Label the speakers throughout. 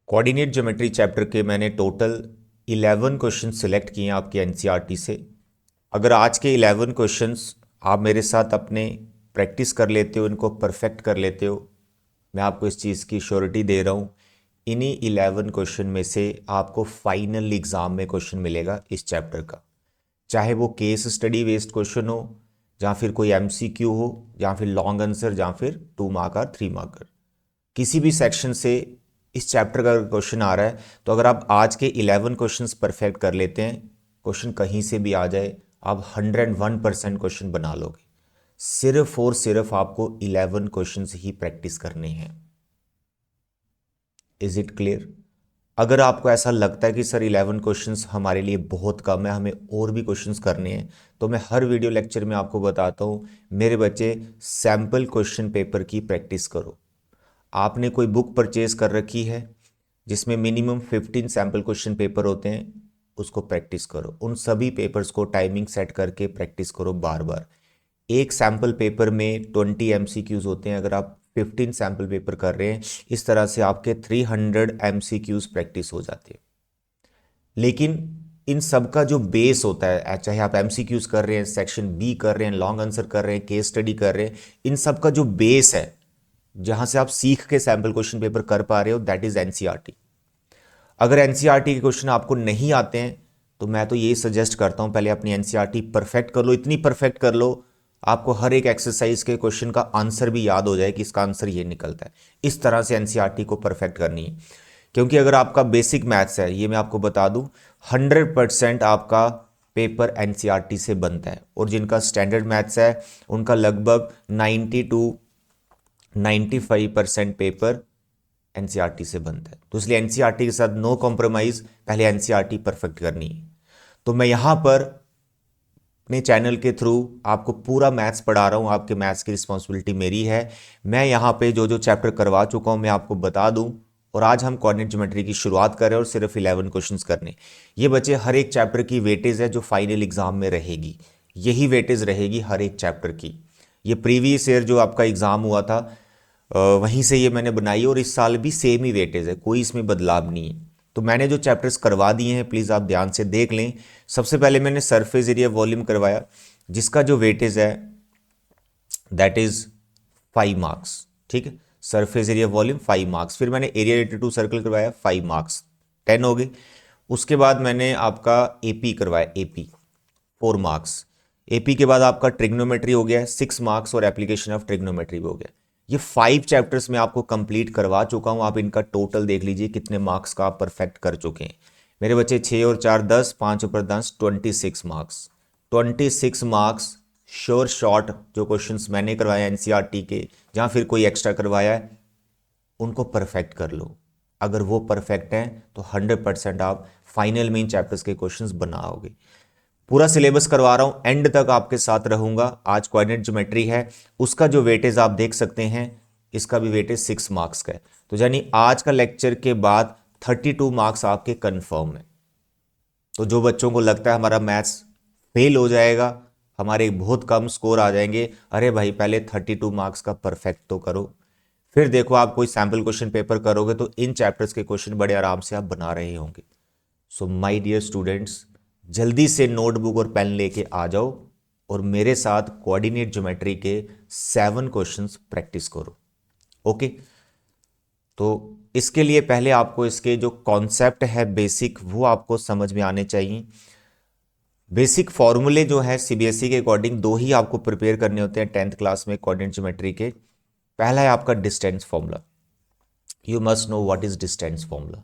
Speaker 1: Coordinate geometry chapter के मैंने total 11 question select किए हैं आपके एनसीईआरटी से। अगर आज के 11 क्वेश्चंस आप मेरे साथ अपने प्रैक्टिस कर लेते हो, इनको परफेक्ट कर लेते हो, मैं आपको इस चीज़ की श्योरिटी दे रहा हूँ, इन्हीं 11 क्वेश्चन में से आपको फाइनल एग्ज़ाम में क्वेश्चन मिलेगा इस चैप्टर का। चाहे वो केस स्टडी बेस्ड क्वेश्चन हो, या फिर कोई एमसीक्यू हो, या फिर लॉन्ग आंसर, या फिर 2 मार्कर 3 मार्कर, किसी भी सेक्शन से इस चैप्टर का क्वेश्चन आ रहा है तो अगर आप आज के 11 क्वेश्चंस परफेक्ट कर लेते हैं, क्वेश्चन कहीं से भी आ जाए, आप 101% क्वेश्चन बना लोगे। सिर्फ और सिर्फ आपको 11 क्वेश्चंस ही प्रैक्टिस करने हैं। Is it clear? अगर आपको ऐसा लगता है कि सर 11 क्वेश्चंस हमारे लिए बहुत कम है, हमें और भी क्वेश्चंस करने हैं, तो मैं हर वीडियो लेक्चर में आपको बताता हूँ, मेरे बच्चे सैम्पल क्वेश्चन पेपर की प्रैक्टिस करो। आपने कोई बुक परचेज कर रखी है जिसमें मिनिमम 15 सैम्पल क्वेश्चन पेपर होते हैं, उसको प्रैक्टिस करो। उन सभी पेपर्स को टाइमिंग सेट करके प्रैक्टिस करो बार बार। एक सैम्पल पेपर में 20 एमसीक्यूज होते हैं, अगर आप 15 सैम्पल पेपर कर रहे हैं, इस तरह से आपके 300 एमसीक्यूज प्रैक्टिस हो जाते हैं। लेकिन इन सब का जो बेस होता है, चाहे आप एमसीक्यूज कर रहे हैं, सेक्शन बी कर रहे हैं, लॉन्ग आंसर कर रहे हैं, केस स्टडी कर रहे हैं, इन सब का जो बेस है, जहां से आप सीख के सैंपल क्वेश्चन पेपर कर पा रहे हो, दैट इज एनसीईआरटी। अगर एनसीईआरटी के क्वेश्चन आपको नहीं आते हैं तो मैं तो यही सजेस्ट करता हूं, पहले अपनी एनसीईआरटी परफेक्ट कर लो, इतनी परफेक्ट कर लो आपको हर एक एक्सरसाइज के क्वेश्चन का आंसर भी याद हो जाए कि इसका आंसर ये निकलता है। इस तरह से एनसीईआरटी को परफेक्ट करनी है, क्योंकि अगर आपका बेसिक मैथ्स है, ये मैं आपको बता दूं, 100% आपका पेपर एनसीईआरटी से बनता है, और जिनका स्टैंडर्ड मैथ्स है उनका लगभग 95% पेपर एनसीईआरटी से बनता है। तो इसलिए एनसीईआरटी के साथ नो कॉम्प्रोमाइज, पहले एनसीईआरटी परफेक्ट करनी है। तो मैं यहां पर अपने चैनल के थ्रू आपको पूरा मैथ्स पढ़ा रहा हूं, आपके मैथ्स की रिस्पॉन्सिबिलिटी मेरी है। मैं यहां पे जो जो चैप्टर करवा चुका हूं मैं आपको बता दूं, और आज हम कोऑर्डिनेट ज्योमेट्री की शुरुआत कर रहे हैं और सिर्फ 11 क्वेश्चंस करने। ये बच्चे हर एक चैप्टर की वेटेज है जो फाइनल एग्जाम में रहेगी, यही वेटेज रहेगी हर एक चैप्टर की। ये प्रीवियस ईयर जो आपका एग्जाम हुआ था वहीं से ये मैंने बनाई, और इस साल भी सेम ही वेटेज है, कोई इसमें बदलाव नहीं है। तो मैंने जो चैप्टर्स करवा दिए हैं प्लीज़ आप ध्यान से देख लें। सबसे पहले मैंने सरफेस एरिया वॉल्यूम करवाया, जिसका जो वेटेज है दैट इज 5 मार्क्स। ठीक है, सरफेस एरिया वॉल्यूम 5 मार्क्स। फिर मैंने एरिया रिलेटेड टू सर्कल करवाया, 5 मार्क्स, 10 हो गए। उसके बाद मैंने आपका एपी करवाया, एपी 4 मार्क्स। एपी के बाद आपका ट्रिग्नोमेट्री हो गया 6 मार्क्स, और एप्लीकेशन ऑफ ट्रिग्नोमेट्री भी हो गया। ये 5 चैप्टर्स में आपको कंप्लीट करवा चुका हूं। आप इनका टोटल देख लीजिए कितने मार्क्स का आप परफेक्ट कर चुके हैं। मेरे बच्चे 6 और 4 10, 5 ऊपर 10, 26 मार्क्स। 26 marks sure short. जो क्वेश्चंस मैंने करवाए एनसीईआरटी के, जहां फिर कोई एक्स्ट्रा करवाया है, उनको परफेक्ट कर लो। अगर वो परफेक्ट हैं तो 100% आप फाइनल में इन चैप्टर्स के क्वेश्चंस बनाओगे। पूरा सिलेबस करवा रहा हूं, एंड तक आपके साथ रहूंगा। आज कोऑर्डिनेट ज्योमेट्री है, उसका जो वेटेज आप देख सकते हैं, इसका भी वेटेज 6 मार्क्स का है। तो यानी आज का लेक्चर के बाद 32 मार्क्स आपके कंफर्म है। तो जो बच्चों को लगता है हमारा मैथ्स फेल हो जाएगा, हमारे बहुत कम स्कोर आ जाएंगे, अरे भाई पहले 32 मार्क्स का परफेक्ट तो करो, फिर देखो आप कोई सैम्पल क्वेश्चन पेपर करोगे तो इन चैप्टर्स के क्वेश्चन बड़े आराम से आप बना रहे होंगे। सो माय डियर स्टूडेंट्स, जल्दी से नोटबुक और पेन लेके आ जाओ और मेरे साथ कोऑर्डिनेट ज्योमेट्री के 7 क्वेश्चंस प्रैक्टिस करो। ओके, तो इसके लिए पहले आपको इसके जो कॉन्सेप्ट है बेसिक, वो आपको समझ में आने चाहिए। बेसिक फॉर्मूले जो है सीबीएसई के अकॉर्डिंग दो ही आपको प्रिपेयर करने होते हैं 10th क्लास में कोऑर्डिनेट ज्योमेट्री के। पहला है आपका distance formula. You must know what is distance formula.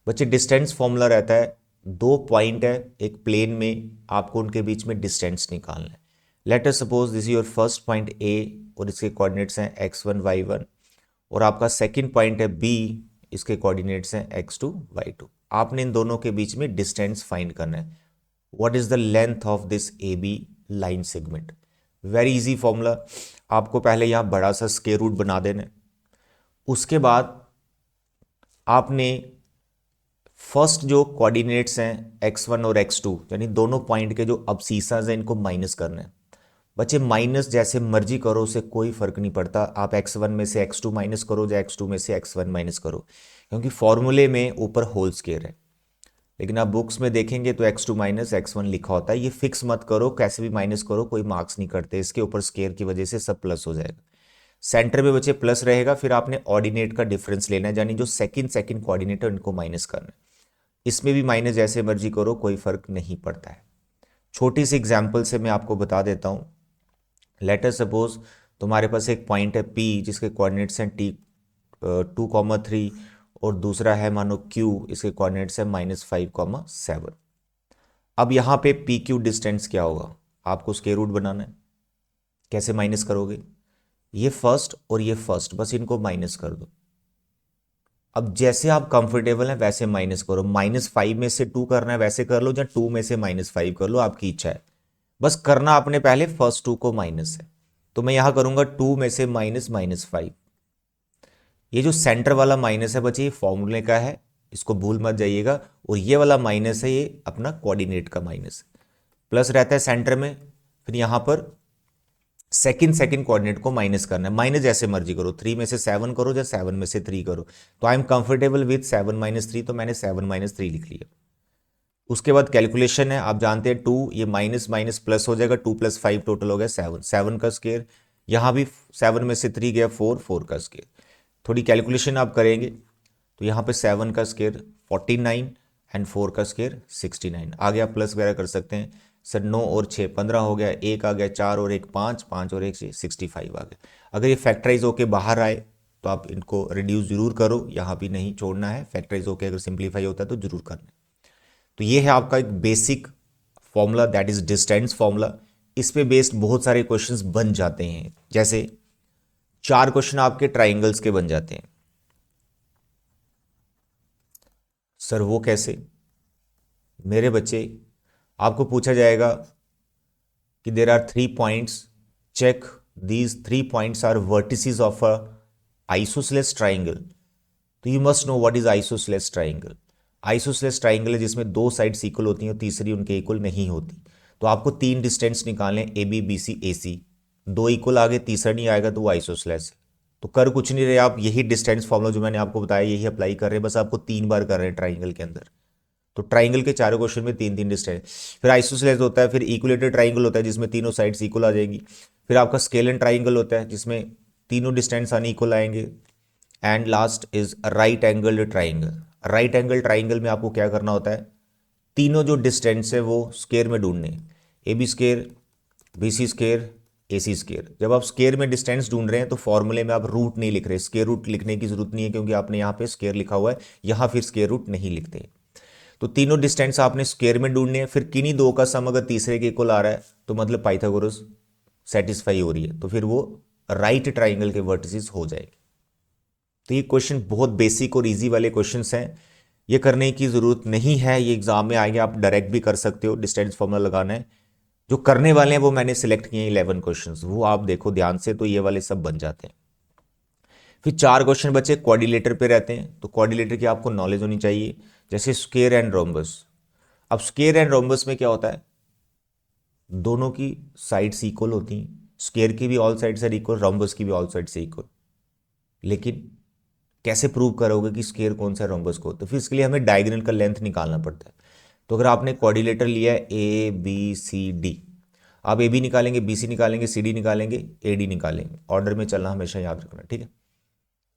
Speaker 1: बच्चे डिस्टेंस फॉर्मूला रहता है, 2 पॉइंट है एक प्लेन में, आपको उनके बीच में डिस्टेंस निकालना है। Late us suppose this your first point A, और इसके कोऑर्डिनेट्स हैं x1 y1, और आपका सेकंड पॉइंट है बी, इसके कोऑर्डिनेट्स हैं x2 y2। आपने इन दोनों के बीच में डिस्टेंस फाइंड करना है। What is the length of this A B line segment. Very easy formula. आपको पहले यहां बड़ा सा स्क्वायर रूट बना देना है। उसके बाद आपने फर्स्ट जो कोऑर्डिनेट्स हैं x1 और x2, यानी दोनों पॉइंट के जो अबसीसाज हैं, इनको माइनस करना है। बच्चे माइनस जैसे मर्जी करो, उससे कोई फर्क नहीं पड़ता। आप x1 में से x2 माइनस करो या x2 में से x1 माइनस करो, क्योंकि फॉर्मूले में ऊपर होल स्क्वायर है। लेकिन आप बुक्स में देखेंगे तो x2 माइनस x1 लिखा होता है। ये फिक्स मत करो, कैसे भी माइनस करो, कोई मार्क्स नहीं करते। इसके ऊपर स्क्वायर की वजह से सब प्लस हो जाएगा। सेंटर में बच्चे प्लस रहेगा, फिर आपने ऑर्डिनेट का डिफरेंस लेना है, यानी जो सेकंड कोऑर्डिनेट है उनको माइनस करना है। इसमें भी माइनस जैसे मर्जी करो, कोई फर्क नहीं पड़ता है। छोटी सी एग्जाम्पल से मैं आपको बता देता हूँ। लेटर सपोज तुम्हारे पास एक पॉइंट है P जिसके कोऑर्डिनेट्स हैं T2,3 और दूसरा है मानो Q, इसके कोऑर्डिनेट्स है -5,7। अब यहाँ पे PQ डिस्टेंस क्या होगा, आपको स्क्वायर रूट बनाना है। कैसे माइनस करोगे, ये फर्स्ट और ये फर्स्ट, बस इनको माइनस कर दो। अब जैसे आप कंफर्टेबल हैं वैसे माइनस करो। -5 में से 2 करना है वैसे कर लो, या 2 में से -5 कर लो, आपकी इच्छा है। बस करना आपने पहले फर्स्ट 2 को माइनस है। तो मैं यहां करूंगा 2 में से -5। ये जो सेंटर वाला माइनस है बच्चे, ये फॉर्मूले का है, इसको भूल मत जाइएगा। और ये वाला माइनस है, ये अपना कोऑर्डिनेट का माइनस। प्लस रहता है सेंटर में, फिर यहां पर सेकंड कोऑर्डिनेट को माइनस करना है। माइनस जैसे मर्जी करो, 3 में से 7 करो या 7 में से 3 करो। तो आई एम कंफर्टेबल विथ 7 - 3, तो मैंने 7 - 3 लिख लिया। उसके बाद कैलकुलेशन है, आप जानते हैं 2, ये माइनस माइनस प्लस हो जाएगा, 2 + 5 टोटल हो गया 7, 7 का स्क्वायर। यहाँ भी 7 में से 3 गया 4, 4 का स्क्वायर। थोड़ी कैलकुलेशन आप करेंगे तो यहाँ पे 7 का स्क्वायर 49 एंड 4 का स्क्वायर 69। आगे आप प्लस वगैरह कर सकते हैं। सर 9 और 6 15 हो गया, 1 आ गया, 4 और 1 5, 5 और 1 6, 65 आ गया। अगर ये फैक्टराइज होके बाहर आए तो आप इनको रिड्यूस जरूर करो, यहाँ भी नहीं छोड़ना है। फैक्टराइज होके अगर सिंप्लीफाई होता है तो जरूर करना है। तो ये है आपका एक basic formula, that is distance formula. इस पे बेस्ड बहुत सारे क्वेश्चंस बन जाते हैं। जैसे 4 क्वेश्चन आपके ट्राइंगल्स के बन जाते हैं। सर वो कैसे, मेरे बच्चे आपको पूछा जाएगा कि there are 3 points, check these 3 points are vertices of a isosceles triangle. तो you must know what is isosceles triangle. Isosceles triangle है जिसमें 2 साइड्स इक्वल होती हैं और तीसरी उनके इक्वल नहीं होती। तो आपको 3 डिस्टेंस निकालने, AB BC AC, 2 इक्वल आगे, तीसरा नहीं आएगा तो वो आइसोसेलेस है। तो कर कुछ नहीं रहे आप, यही डिस्टेंस फॉर्मूला जो मैंने आपको बताया यही अप्लाई कर रहे हैं, बस आपको 3 बार कर रहे हैं ट्राइंगल के अंदर। तो ट्राइंगल के चारों क्वेश्चन में 3 डिस्टेंस। फिर आइसोसेलेस होता है, फिर इक्वलेटेड ट्राइंगल होता है जिसमें तीनों साइड्स इक्वल आ जाएंगी। फिर आपका स्केलन ट्राइंगल होता है जिसमें तीनों डिस्टेंस अनइक्वल आएंगे। And last is right angled triangle. Right angle triangle में आपको क्या करना होता है, तीनों जो डिस्टेंस है वो स्क्वायर में ढूंढने। AB square, BC square, AC square. जब आप स्क्वायर में डिस्टेंस ढूंढ रहे हैं तो फॉर्मूले में आप रूट नहीं लिख रहे, स्क्वायर रूट लिखने की जरूरत नहीं है, क्योंकि आपने यहाँ पे स्क्वायर लिखा हुआ है, यहाँ फिर स्क्वायर रूट नहीं लिखते। तो तीनों डिस्टेंस आपने स्क्वायर में ढूंढने हैं। फिर किन्हीं 2 का सम अगर तीसरे के इक्वल आ रहा है तो मतलब पाइथागोरस सेटिस्फाई हो रही है, तो फिर वो राइट ट्राइंगल के वर्टिसेस हो जाएगी। तो ये क्वेश्चन बहुत बेसिक और इजी वाले क्वेश्चंस हैं, ये करने की ज़रूरत नहीं है। ये एग्जाम में आएंगे, आप डायरेक्ट भी कर सकते हो, डिस्टेंस फॉर्मूला लगाना है। जो करने वाले हैं वो मैंने सिलेक्ट किए हैं 11 क्वेश्चंस, वो आप देखो ध्यान से, तो ये वाले सब बन जाते हैं। फिर 4 क्वेश्चन बच्चे क्वाड्रिलेटर पे रहते हैं। तो क्वाड्रिलेटर की आपको नॉलेज होनी चाहिए, जैसे स्क्वायर एंड रोम्बस। अब स्क्वायर एंड रोम्बस में क्या होता है, दोनों की साइड्स इक्वल होती हैं। स्क्वायर की भी all sides are equal, rhombus की भी ऑल साइड्स इक्वल। लेकिन कैसे प्रूव करोगे कि स्क्वायर कौन सा है, रोम्बस को? तो फिर इसके लिए हमें डायगोनल का लेंथ निकालना पड़ता है। तो अगर आपने क्वाड्रिलेटर लिया है ABCD, आप AB निकालेंगे, BC निकालेंगे, CD निकालेंगे, AD निकालेंगे। ऑर्डर में चलना हमेशा याद रखना, ठीक है।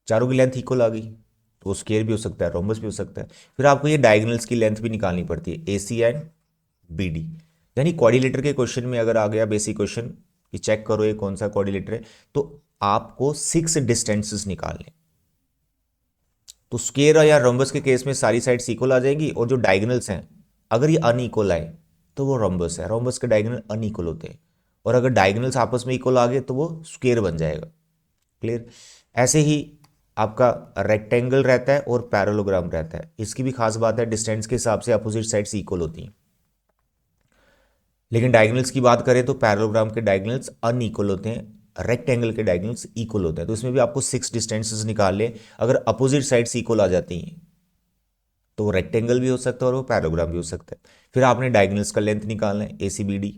Speaker 1: चारों की लेंथ इक्वल आ गई तो वो स्क्वायर भी हो सकता है, रोम्बस भी हो सकता है। फिर आपको ये डायगोनल्स की लेंथ भी निकालनी पड़ती है, AC एंड BD। यानी क्वाड्रिलेटर के क्वेश्चन में अगर आ गया बेसिक क्वेश्चन कि चेक करो ये कौन सा क्वाड्रिलेटर है, तो आपको 6 डिस्टेंसेस निकालने। तो स्क्वायर या रोम्बस के केस में सारी साइड्स इक्वल आ जाएंगी, और जो डायगोनल्स हैं अगर ये अनइक्वल आए तो वो रोम्बस है। रोम्बस के डायगोनल अनइक्वल होते हैं, और अगर डायगोनल्स आपस में इक्वल आ गए तो वो स्क्वायर बन जाएगा। क्लियर? ऐसे ही आपका रेक्टेंगल रहता है और पैरेललोग्राम रहता है। इसकी भी खास बात है, डिस्टेंस के हिसाब से अपोजिट साइड्स इक्वल होती हैं। लेकिन डायगोनल्स की बात करें तो पैरेललोग्राम के डायगोनल्स अनइक्वल होते हैं, रेक्टेंगल के डायगोनल्स इक्वल होते हैं। तो इसमें भी आपको 6 डिस्टेंसेस निकाल ले। अगर अपोजिट साइड्स इक्वल आ जाती हैं तो वो रेक्टेंगल भी हो सकता है और वो पैरेललोग्राम भी हो सकता है। फिर आपने डायगोनल्स का लेंथ निकालना है, ACBD।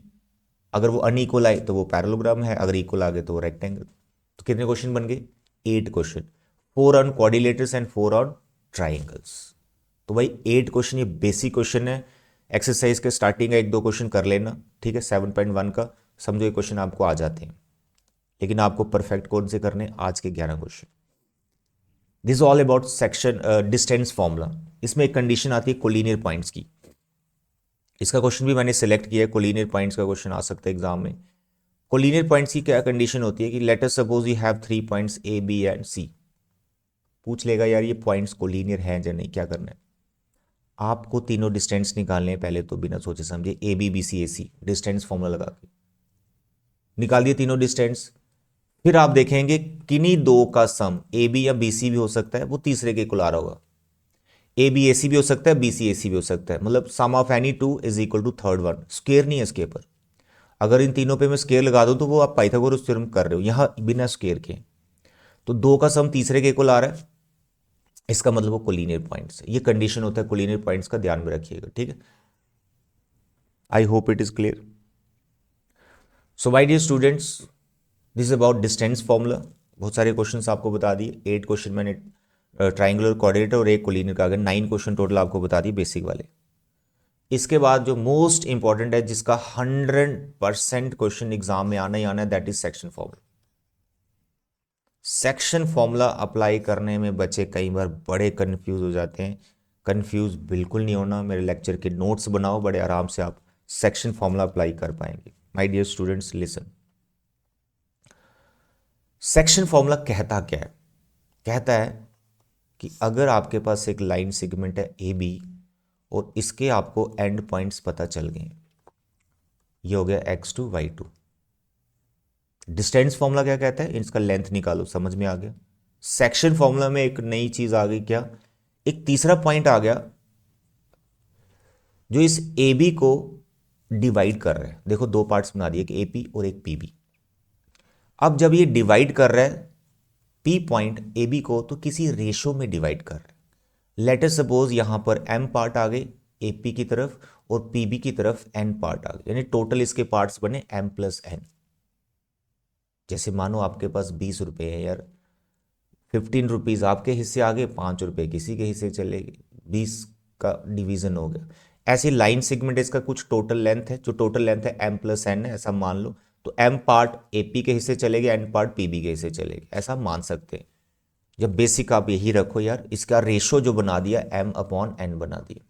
Speaker 1: अगर वो अनइक्वल आए तो वो पैरेललोग्राम है, अगर इक्वल आ गए तो वो रेक्टेंगल। तो कितने क्वेश्चन बन गए? 8 question, 4 on quadrilaterals and 4 on triangles. तो भाई 8 क्वेश्चन ये बेसिक क्वेश्चन है। एक्सरसाइज के स्टार्टिंग का 1-2 क्वेश्चन कर लेना, ठीक है। 7.1 का समझो ये क्वेश्चन आपको आ जाते हैं, लेकिन आपको परफेक्ट कौन से करने? आज के 11 question. This all about section distance formula. इसमें एक कंडीशन आती है कोलिनियर पॉइंट्स की। इसका क्वेश्चन भी मैंने सेलेक्ट किया है, कोलिनियर पॉइंट्स का क्वेश्चन आ सकता है एग्जाम में। कोलिनियर पॉइंट्स की क्या कंडीशन होती है कि let us suppose you have 3 points A B and C. पूछ लेगा यार ये पॉइंट्स कोलिनियर हैं या नहीं, क्या करना है आपको? तीनों डिस्टेंस निकालने हैं पहले तो, बिना सोचे समझे। A B B C A C distance formula लगा के निकाल दिए तीनों डिस्टेंस। फिर आप देखेंगे किन्हीं दो का सम, ए बी या बी सी भी हो सकता है, वो तीसरे के इक्वल आ रहा होगा। ए बी ए सी भी हो सकता है, बी सी ए सी भी हो सकता है, मतलब sum of any two is equal to third one. Square नहीं है इसके ऊपर। अगर इन तीनों पे मैं स्क्वायर लगा दूं तो वो आप पाइथागोरस थ्योरम कर रहे हो, यहां बिना स्क्वायर के। तो दो का सम तीसरे के इक्वल आ रहा है, इसका मतलब वो कोलिनियर पॉइंट्स है। ये कंडीशन होता है कोलिनियर पॉइंट्स का, ध्यान में रखिएगा, ठीक है। I hope it is clear. So my dear students, this is about distance formula. बहुत सारे क्वेश्चंस आपको बता दिए। 8 क्वेश्चन मैंने ट्राइंगुलर कोऑर्डिनेटर और एक कोलिनियर का, अगर 9 क्वेश्चन टोटल आपको बता दिए बेसिक वाले। इसके बाद जो मोस्ट इंपॉर्टेंट है, जिसका 100% क्वेश्चन एग्जाम में आना ही आना है, that is section formula. Section formula apply करने में बच्चे कई बार बड़े कंफ्यूज हो जाते हैं। कंफ्यूज बिल्कुल नहीं होना, मेरे लेक्चर के नोट्स बनाओ, बड़े आराम से आप सेक्शन फॉर्मूला अप्लाई कर पाएंगे। My dear students listen, section formula कहता क्या है? कहता है कि अगर आपके पास एक लाइन सेगमेंट है ए बी और इसके आपको एंड पॉइंट्स पता चल गए, ये हो गया x2 y2। डिस्टेंस फॉर्मूला क्या कहता है? इसका लेंथ निकालो, समझ में आ गया। सेक्शन फॉर्मूला में एक नई चीज आ गई, क्या? एक तीसरा पॉइंट आ गया जो इस ए बी को डिवाइड कर रहा है। देखो दो पार्ट्स बना दिए, एक ए पी और एक पी बी। अब जब ये डिवाइड कर रहा है पी पॉइंट ए बी को, तो किसी रेशो में डिवाइड कर रहा है। लेट अस सपोज यहां पर एम पार्ट आ गए ए पी की तरफ और पी बी की तरफ एन पार्ट आ गए, यानी टोटल इसके पार्ट्स बने एम प्लस एन। जैसे मानो आपके पास 20 रुपए है यार, 15 रुपीज आपके हिस्से आ गए, 5 रुपए किसी के हिस्से चले गए, 20 का डिवीजन हो गया। ऐसी लाइन सेगमेंट इसका कुछ टोटल लेंथ है, जो टोटल लेंथ है एम प्लस एन है, ऐसा मान लो। तो एम पार्ट ए पी के हिस्से चले गए, एन पार्ट पी बी के हिस्से चले गए, ऐसा मान सकते हैं। जब बेसिक आप यही रखो यार, इसका रेशो जो बना दिया एम अपॉन एन बना दिया।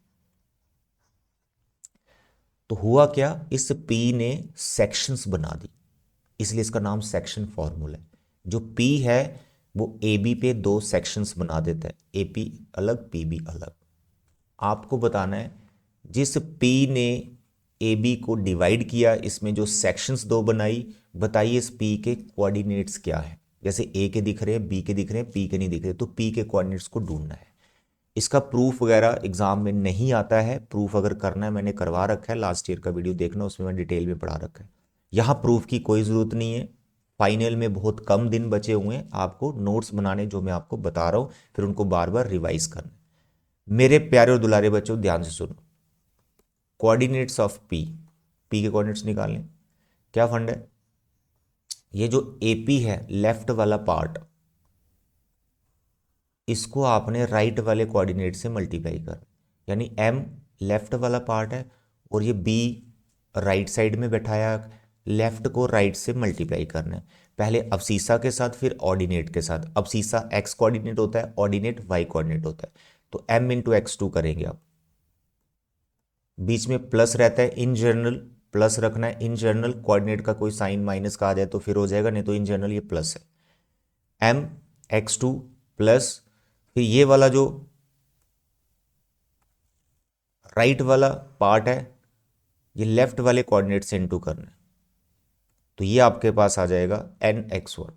Speaker 1: तो हुआ क्या, इस पी ने सेक्शंस बना दी, इसलिए इसका नाम सेक्शन फॉर्मूला है। जो पी है वो ए बी पे दो सेक्शंस बना देता है, ए पी अलग पी बी अलग। आपको बताना है जिस पी ने ए बी को डिवाइड किया, इसमें जो सेक्शंस दो बनाई, बताइए इस पी के कोऑर्डिनेट्स क्या है। जैसे ए के दिख रहे हैं, बी के दिख रहे हैं, पी के नहीं दिख रहे, तो पी के कोऑर्डिनेट्स को ढूंढना है। इसका प्रूफ वगैरह एग्जाम में नहीं आता है। प्रूफ अगर करना है, मैंने करवा रखा है, लास्ट ईयर का वीडियो देखना, उसमें मैं डिटेल में पढ़ा रखा है। यहाँ प्रूफ की कोई ज़रूरत नहीं है। फाइनल में बहुत कम दिन बचे हुए हैं, आपको नोट्स बनाने जो मैं आपको बता रहा हूँ, फिर उनको बार बार रिवाइज करना। मेरे प्यारे और दुलारे बच्चों ध्यान से सुनो। कोऑर्डिनेट्स ऑफ पी, पी के कोऑर्डिनेट्स निकालने, क्या फंड है? ये जो ए पी है लेफ्ट वाला पार्ट, इसको आपने राइट वाले कोऑर्डिनेट से मल्टीप्लाई कर, यानी एम लेफ्ट वाला पार्ट है और ये बी राइट साइड में बैठाया, लेफ्ट को राइट से मल्टीप्लाई करना है। पहले अबसीसा के साथ, फिर ऑर्डिनेट के साथ। अबसीसा एक्स कोऑर्डिनेट होता है, ऑर्डिनेट वाई कोऑर्डिनेट होता है। तो एम इंटू एक्स टू करेंगे आप, बीच में प्लस रहता है, इन जनरल प्लस रखना है। इन जनरल कोऑर्डिनेट का कोई साइन माइनस का आ जाए तो फिर हो जाएगा, नहीं तो इन जनरल ये प्लस है। एम एक्स टू प्लस, फिर ये वाला जो राइट वाला पार्ट है, ये लेफ्ट वाले कोऑर्डिनेट से इनटू करना है। तो ये आपके पास आ जाएगा N X one,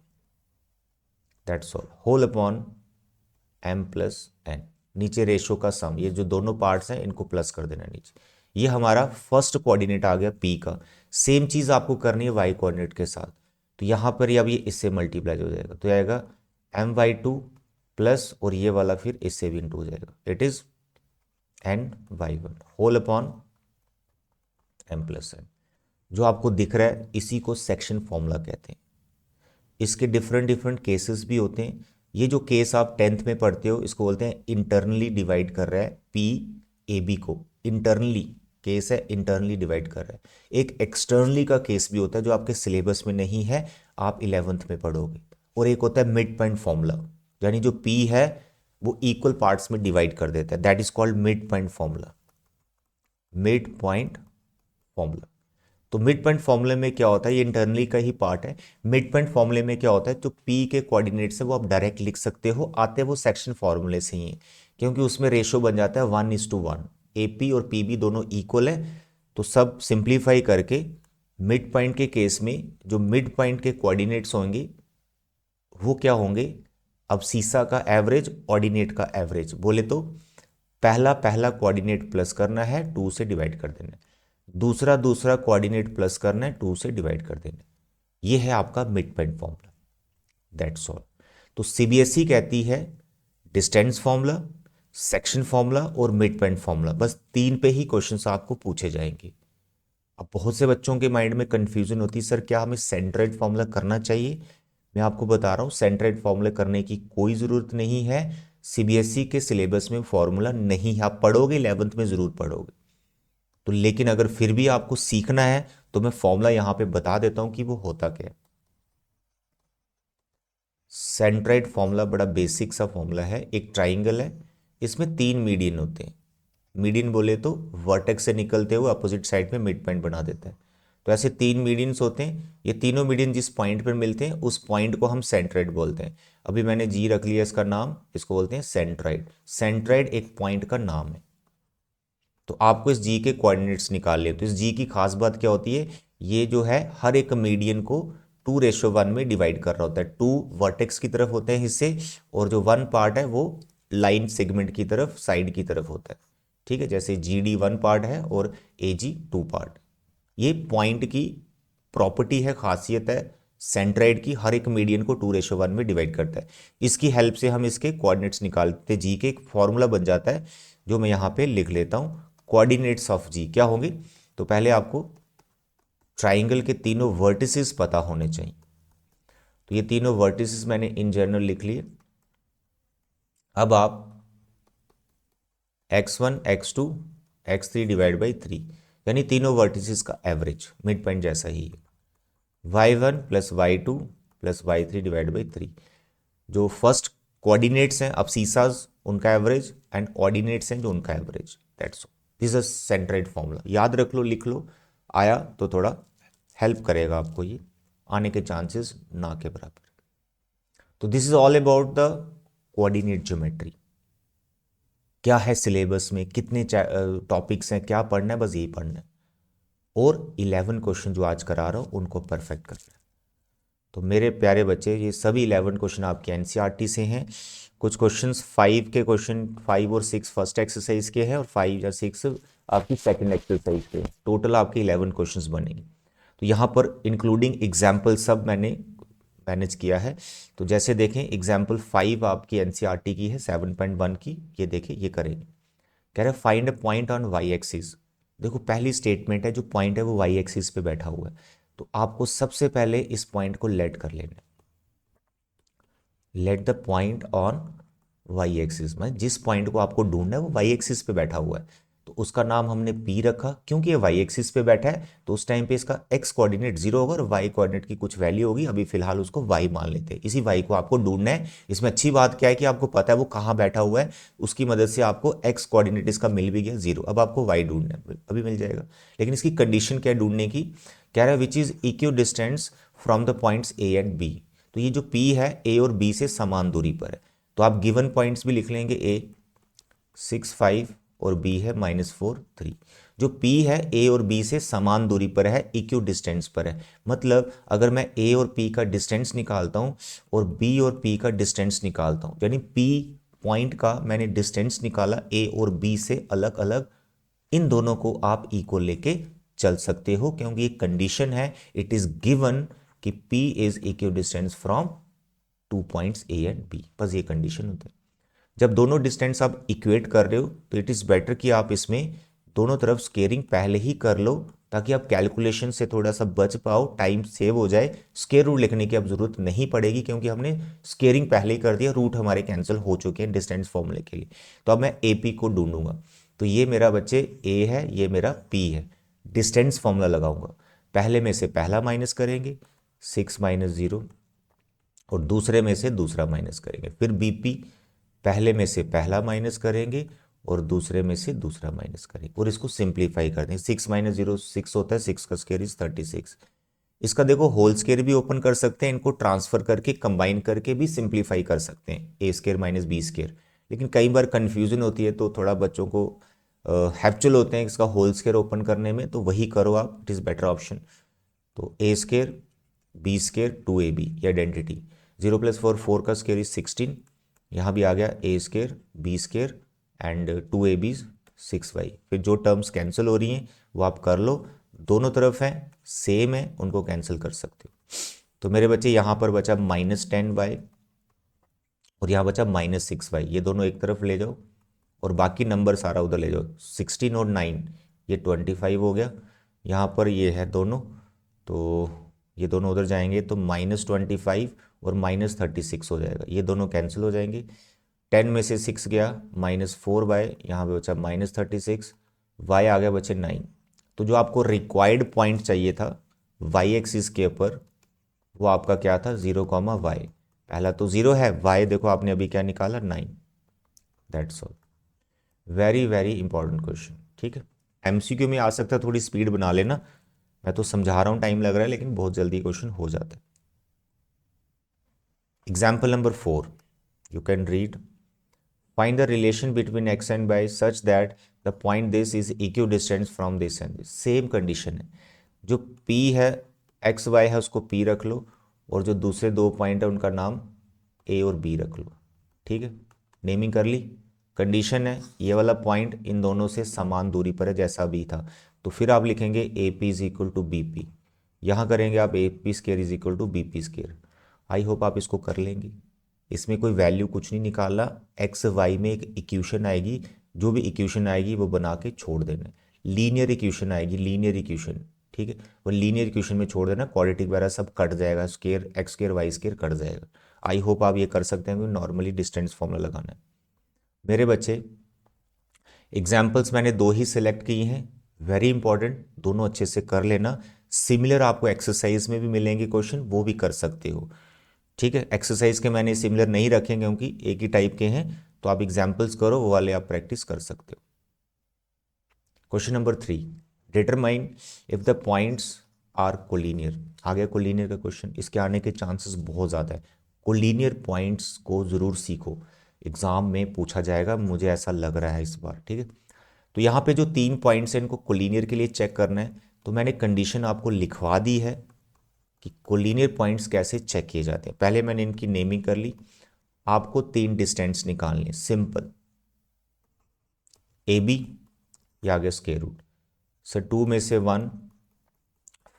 Speaker 1: that's all, whole upon M plus N. नीचे रेशो का सम, ये जो दोनों पार्ट्स हैं इनको प्लस कर देना नीचे। ये हमारा फर्स्ट कोऑर्डिनेट आ गया पी का। सेम चीज आपको करनी है वाई कोऑर्डिनेट के साथ। तो यहां पर अब ये इससे मल्टीप्लाई हो जाएगा, तो आएगा एम वाई टू प्लस, और ये वाला फिर इससे भी इंटू हो जाएगा, it is N Y one whole upon M plus N. जो आपको दिख रहा है इसी को सेक्शन फॉर्मूला कहते हैं। इसके डिफरेंट डिफरेंट केसेस भी होते हैं। ये जो केस आप 10th में पढ़ते हो इसको बोलते हैं इंटरनली डिवाइड कर रहा है पी ए बी को, इंटरनली केस है, इंटरनली डिवाइड कर रहा है। एक एक्सटर्नली का केस भी होता है जो आपके सिलेबस में नहीं है, आप 11th में पढ़ोगे। और एक होता है मिड पॉइंट फॉर्मूला, यानी जो पी है वो इक्वल पार्ट्स में डिवाइड कर देता है, that is called mid point formula. Mid point formula. तो मिड पॉइंट फॉर्मूले में क्या होता है, ये इंटरनली का ही पार्ट है। मिड पॉइंट फॉर्मूले में क्या होता है, जो पी के कोऑर्डिनेट्स है वो आप डायरेक्ट लिख सकते हो, आते वो सेक्शन फॉर्मूले से ही है, क्योंकि उसमें रेशो बन जाता है 1:1। ए पी और पी बी दोनों इक्वल है, तो सब सिंप्लीफाई करके मिड पॉइंट के केस में जो मिड पॉइंट के कोऑर्डिनेट्स होंगे वो क्या होंगे, अब सीसा का एवरेज, ऑर्डिनेट का एवरेज बोले तो पहला पहला कोऑर्डिनेट प्लस करना है, 2 से डिवाइड कर देना है, दूसरा दूसरा कोऑर्डिनेट प्लस करना है, 2 से डिवाइड कर देना है। ये है आपका mid point formula, that's all. तो सीबीएसई कहती है डिस्टेंस फॉर्मूला, सेक्शन फॉर्मूला और मिड पॉइंट फॉर्मूला, बस 3 पे ही क्वेश्चंस आपको पूछे जाएंगे। अब बहुत से बच्चों के माइंड में कंफ्यूजन होती है, सर क्या हमें सेंट्रोइड फॉर्मूला करना चाहिए। मैं आपको बता रहा हूँ सेंट्रोइड फॉर्मूला करने की कोई ज़रूरत नहीं है। सीबीएसई के सिलेबस में फॉर्मूला नहीं है, आप पढ़ोगे 11th में ज़रूर पढ़ोगे तो, लेकिन अगर फिर भी आपको सीखना है तो मैं फॉर्मूला यहां पे बता देता हूं कि वो होता क्या है। सेंट्रोइड फॉर्मूला बड़ा बेसिक सा फॉर्मूला है। एक ट्राइंगल है, इसमें 3 मीडियन होते हैं। मीडियन बोले तो वर्टेक्स से निकलते हुए अपोजिट साइड में मिड पॉइंट बना देता है। तो ऐसे 3 मीडियंस होते हैं, ये तीनों मीडियन जिस पॉइंट पर मिलते हैं उस पॉइंट को हम सेंट्रोइड बोलते हैं। अभी मैंने जी रख लिया इसका नाम, इसको बोलते हैं सेंट्रोइड। सेंट्रोइड एक पॉइंट का नाम है। तो आपको इस जी के कोऑर्डिनेट्स निकाल ले, तो इस जी की खास बात क्या होती है, ये जो है हर एक मीडियन को 2:1 में डिवाइड कर रहा होता है। 2 वर्टेक्स की तरफ होते हैं हिस्से, और जो 1 पार्ट है वो लाइन सेगमेंट की तरफ, साइड की तरफ होता है। ठीक है, जैसे जी डी 1 पार्ट है और ए जी 2 पार्ट। ये पॉइंट की प्रॉपर्टी है, खासियत है सेंट्राइड की, हर एक मीडियन को 2:1 में डिवाइड करता है। इसकी हेल्प से हम इसके कोऑर्डिनेट्स निकालते हैं, जी के एक फॉर्मूला बन जाता है जो मैं यहाँ पे लिख लेता हूँ। कोऑर्डिनेट्स ऑफ जी क्या होंगे, तो पहले आपको ट्राइंगल के तीनों वर्टिसेस पता होने चाहिए। तो ये तीनों वर्टिसेस मैंने इन जनरल लिख लिए। अब आप x1 x2 x3 divide by 3, यानी तीनों वर्टिसेस का एवरेज मिड पॉइंट जैसा ही है, y1 plus y2 plus y3 divide by 3। जो फर्स्ट कोऑर्डिनेट्स हैं अब सीसाज, उनका एवरेज, एंड ऑर्डिनेट्स हैं जो उनका average, that's all. This is centroid formula, याद रख लो, लिख लो, आया तो थोड़ा हेल्प करेगा आपको, ये आने के चांसेस ना के बराबर। तो this is all about the coordinate geometry. क्या है सिलेबस में, कितने टॉपिक्स हैं, क्या पढ़ना है, बस यही पढ़ना है, और 11 क्वेश्चन जो आज करा रहा हूँ उनको परफेक्ट करना है। तो मेरे प्यारे बच्चे, ये सभी 11 क्वेश्चन आपके एनसीईआरटी से हैं। कुछ क्वेश्चंस 5 के, क्वेश्चन 5 और 6 फर्स्ट एक्सरसाइज के हैं, और 5 या 6 आपकी सेकंड एक्सरसाइज के हैं। टोटल आपके 11 क्वेश्चंस बनेंगे। तो यहाँ पर इंक्लूडिंग एग्जाम्पल सब मैंने मैनेज किया है। तो जैसे देखें एग्जाम्पल 5 आपकी एनसीईआरटी की है 7.1 की, ये देखें, ये करेंगे। कह रहे find a point on Y axis. देखो पहली स्टेटमेंट है, जो पॉइंट है वो वाई एक्सिस पे बैठा हुआ है, तो आपको सबसे पहले इस पॉइंट को लेट कर लेना। Let the point on Y axis, मतलब जिस पॉइंट को आपको ढूंढना है वो वाई एक्सिस पे बैठा हुआ है, तो उसका नाम हमने पी रखा, क्योंकि ये वाई एक्सिस पे बैठा है तो उस टाइम पे इसका एक्स कोऑर्डिनेट 0 होगा और वाई कोऑर्डिनेट की कुछ वैल्यू होगी। अभी फिलहाल उसको वाई मान लेते हैं, इसी वाई को आपको ढूंढना है। इसमें अच्छी बात क्या है कि आपको पता है वो कहाँ बैठा हुआ है, उसकी मदद से आपको एक्स कोऑर्डिनेट इसका मिल भी गया 0। अब आपको वाई ढूंढना है, अभी मिल जाएगा, लेकिन इसकी कंडीशन क्या है ढूंढने की, कह रहा है which is equidistant from the points A and B. तो ये जो P है A और B से समान दूरी पर है, तो आप गिवन पॉइंट्स भी लिख लेंगे, A 6 5 और B है -4 3। जो P है A और B से समान दूरी पर है, इक्यू डिस्टेंस पर है, मतलब अगर मैं A और P का डिस्टेंस निकालता हूँ और B और P का डिस्टेंस निकालता हूँ, यानी P पॉइंट का मैंने डिस्टेंस निकाला A और B से अलग अलग, इन दोनों को आप इक्वल लेके चल सकते हो, क्योंकि एक कंडीशन है, इट इज गिवन कि P is equal distance from 2 points A and B, बस ये कंडीशन होता है। जब दोनों डिस्टेंस आप इक्वेट कर रहे हो तो इट इज बेटर कि आप इसमें दोनों तरफ स्केयरिंग पहले ही कर लो, ताकि आप कैलकुलेशन से थोड़ा सा बच पाओ, टाइम सेव हो जाए। स्केयर रूट लिखने की अब जरूरत नहीं पड़ेगी क्योंकि हमने स्केयरिंग पहले ही कर दिया, रूट हमारे कैंसिल हो चुके हैं डिस्टेंस फॉर्मूले के लिए। तो अब मैं ए पी को ढूंढूंगा। तो ये मेरा बच्चे ए है, ये मेरा पी है। डिस्टेंस फॉर्मूला लगाऊंगा, पहले में से पहला माइनस करेंगे 6 माइनस 0, और दूसरे में से दूसरा माइनस करेंगे। फिर बीपी, पहले में से पहला माइनस करेंगे और दूसरे में से दूसरा माइनस करेंगे, और इसको सिंप्लीफाई कर देंगे। 6 माइनस 0 6 होता है, 6 का स्क्वायर इज 36। इसका देखो होल स्क्वायर भी ओपन कर सकते हैं, इनको ट्रांसफर करके कंबाइन करके भी सिंप्लीफाई कर सकते हैं, ए स्क्वायर माइनस बी स्क्वायर। लेकिन कई बार कंफ्यूजन होती है तो थोड़ा बच्चों को हैप्चुअल होते हैं इसका होल स्क्वायर ओपन करने में, तो वही करो आप, इट इज़ बेटर ऑप्शन। तो ए स्क्वायर बी स्क्वायर 2ab ये आइडेंटिटी, 0 + 4 4 का स्क्वायर इज 16। यहाँ भी आ गया A square B square and 2ab 6y। फिर जो टर्म्स कैंसिल हो रही हैं वो आप कर लो, दोनों तरफ हैं सेम है, उनको कैंसिल कर सकते हो। तो मेरे बच्चे यहाँ पर बचा -10y और यहाँ बचा -6y, ये दोनों एक तरफ ले जाओ और बाकी नंबर सारा उधर ले जाओ। 16 और 9 ये 25 हो गया, यहाँ पर ये है दोनों, तो ये दोनों उधर जाएंगे तो -25 और -36 हो जाएगा, ये दोनों कैंसिल हो जाएंगे। 10 में से 6 गया, -4y, यहाँ पे बचा -36, y आ गया बचे 9। तो जो आपको रिक्वायर्ड पॉइंट चाहिए था वाई एक्सिस के ऊपर, वो आपका क्या था 0, y। पहला तो 0 है, y देखो आपने अभी क्या निकाला 9। That's all, very very important question, ठीक है। एमसीक्यू में आ सकता है, थोड़ी स्पीड बना लेना, मैं तो समझा रहा हूँ टाइम लग रहा है लेकिन बहुत जल्दी क्वेश्चन हो जाता है। Example number 4, you can read, find the relation between x and y such that the point this is equi distance from this and this. Same condition है, जो p है x y है उसको p रख लो, और जो दूसरे दो पॉइंट है उनका नाम a और b रख लो, ठीक है। नेमिंग कर ली, कंडीशन है ये वाला पॉइंट इन दोनों से समान दूरी पर है जैसा भी था, तो फिर आप लिखेंगे A P is equal to B P, यहाँ करेंगे आप A P square is equal to B P square. I hope आप इसको कर लेंगे। इसमें कोई वैल्यू कुछ नहीं निकालना, एक्स वाई में एक इक्वेशन आएगी, जो भी इक्वेशन आएगी वो बना के छोड़ देना। लीनियर इक्वेशन आएगी, लीनियर इक्वेशन, ठीक है, वो लीनियर इक्वेशन में छोड़ देना, क्वाड्रेटिक वगैरह सब कट जाएगा, square X square Y square cut जाएगा। आई होप आप ये कर सकते हैं, नॉर्मली डिस्टेंस फॉर्मूला लगाना है। मेरे बच्चे एग्जाम्पल्स मैंने दो ही सिलेक्ट किए हैं, वेरी इंपॉर्टेंट, दोनों अच्छे से कर लेना। सिमिलर आपको एक्सरसाइज में भी मिलेंगे क्वेश्चन, वो भी कर सकते हो, ठीक है। एक्सरसाइज के मैंने सिमिलर नहीं रखे क्योंकि एक ही टाइप के हैं, तो आप एग्जाम्पल्स करो, वो वाले आप प्रैक्टिस कर सकते हो। Question number 3, determine if the points are collinear. आ गया कोलिनियर का क्वेश्चन, इसके आने के चांसेस बहुत ज़्यादा है। कोलिनियर पॉइंट्स को ज़रूर सीखो, एग्जाम में पूछा जाएगा, मुझे ऐसा लग रहा है इस बार, ठीक है। तो यहाँ पे जो 3 पॉइंट्स हैं इनको कोलिनियर के लिए चेक करना है, तो मैंने कंडीशन आपको लिखवा दी है कि कोलिनियर पॉइंट्स कैसे चेक किए जाते हैं। पहले मैंने इनकी नेमिंग कर ली, आपको 3 डिस्टेंस निकालने, सिंपल, ए बी, ये आ गया स्क्वायर रूट, सर 2 में से 1,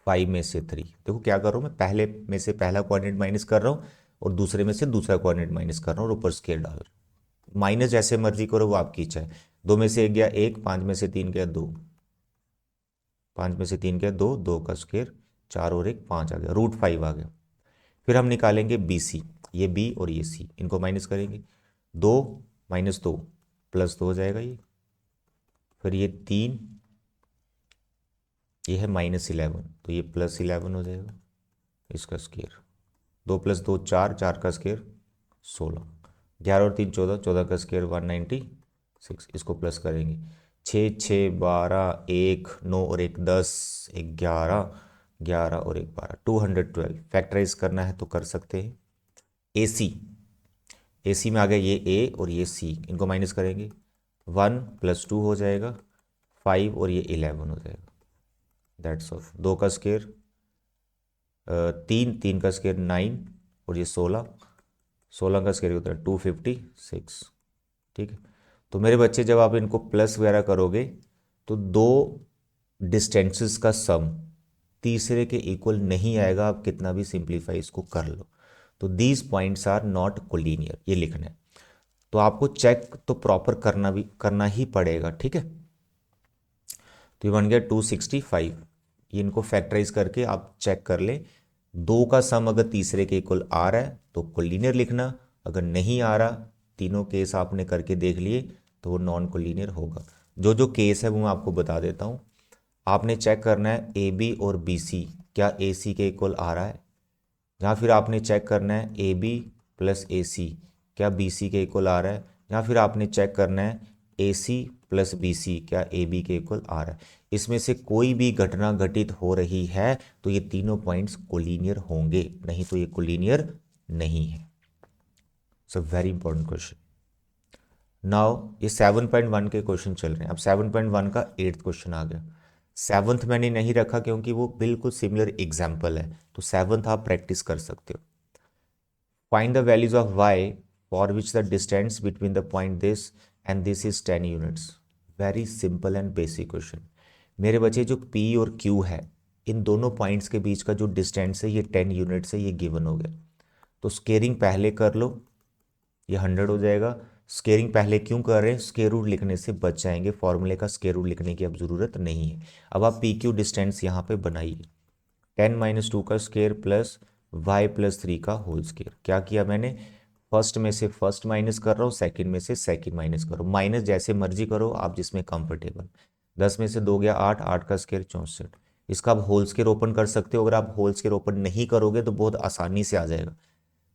Speaker 1: 5 में से 3। देखो क्या कर रहा हूँ मैं, पहले में से पहला कोऑर्डिनेट माइनस कर रहा हूँ और दूसरे में से दूसरा कोऑर्डिनेट माइनस कर रहा हूँ और ऊपर स्क्वायर डाल रहा हूँ। माइनस जैसे मर्जी करो, वो आपकी इच्छा है। 2 में से 1 गया 1, 5 में से 3 गया 2, 5 में से 3 गया 2, 2 का स्क्वायर 4 और 1 5 आ गया, √5 आ गया। फिर हम निकालेंगे बी सी, ये बी और ये सी, इनको माइनस करेंगे, 2 - 2 +2 हो जाएगा ये, फिर ये 3, ये है -11, तो ये +11 हो जाएगा इसका स्क्वायर, 2 + 2 4, 4 का स्क्वायर 16, 11 और 3 14, 14 का स्क्वायर 196, इसको प्लस करेंगे, 6 6 12 1 9 और 1 10, 11 11 और 1 12, 212। फैक्टराइज करना है तो कर सकते हैं। ए सी में आ गया ये ए और ये सी, इनको माइनस करेंगे, 1 + 2 हो जाएगा 5 और ये 11 हो जाएगा, दैट्स ऑल। 2 का स्क्वायर 3, 3 का स्क्वायर 9 और ये 16, 16 का स्क्वायर होता है 256, ठीक है। तो मेरे बच्चे जब आप इनको प्लस वगैरह करोगे तो दो डिस्टेंसेस का सम तीसरे के इक्वल नहीं आएगा, आप कितना भी सिंप्लीफाई इसको कर लो। तो these points are not collinear, ये लिखना है। तो आपको चेक तो प्रॉपर करना ही पड़ेगा, ठीक है। तो ये बन गया 265। ये इनको फैक्टराइज करके आप चेक कर ले, दो का सम अगर तीसरे के इक्वल आ रहा है तो कोलिनियर लिखना, अगर नहीं आ रहा, तीनों केस आपने करके देख लिए तो वो नॉन कोलिनियर होगा। जो जो केस है वो मैं आपको बता देता हूँ। आपने चेक करना है ए बी और बी सी क्या ए सी के इक्वल आ रहा है, या फिर आपने चेक करना है ए बी प्लस ए सी क्या बी सी के इक्वल आ रहा है, या फिर आपने चेक करना है ए सी प्लस बी सी क्या ए बी के इक्वल आ रहा है। इसमें से कोई भी घटना घटित हो रही है तो ये तीनों पॉइंट्स कोलिनियर होंगे, नहीं तो ये कोलिनियर नहीं है। So very important question. Now ये 7.1 के क्वेश्चन चल रहे हैं, अब 7.1 का 8th क्वेश्चन आ गया। 7th मैंने नहीं रखा क्योंकि वो बिल्कुल सिमिलर एग्जाम्पल है, तो 7th आप प्रैक्टिस कर सकते हो। Find the values of y for which the distance between the point this and this is 10 units. Very simple and basic question. मेरे बच्चे जो p और q है, इन दोनों पॉइंट्स के बीच का जो डिस्टेंस है ये 10 यूनिट्स है, ये गिवन हो गया। तो स्केयरिंग पहले कर लो, ये 100 हो जाएगा। स्केयरिंग पहले क्यों कर रहे हैं, स्केयर रूट लिखने से बच जाएंगे, फॉर्मूले का स्केयर रूट लिखने की अब ज़रूरत नहीं है। अब आप पी क्यू डिस्टेंस यहाँ पे बनाइए, 10 - 2 का स्केयर प्लस y+3 का होल स्केयर। क्या किया मैंने, फर्स्ट में से फर्स्ट माइनस कर रहा हूँ, सेकंड में से सेकंड माइनस करो, माइनस जैसे मर्जी करो आप जिसमें कंफर्टेबल। 10 में से 2 गया 8, 8 का स्केयर 64। इसका आप होल स्केयर ओपन कर सकते हो, अगर आप होल स्केयर ओपन नहीं करोगे तो बहुत आसानी से आ जाएगा,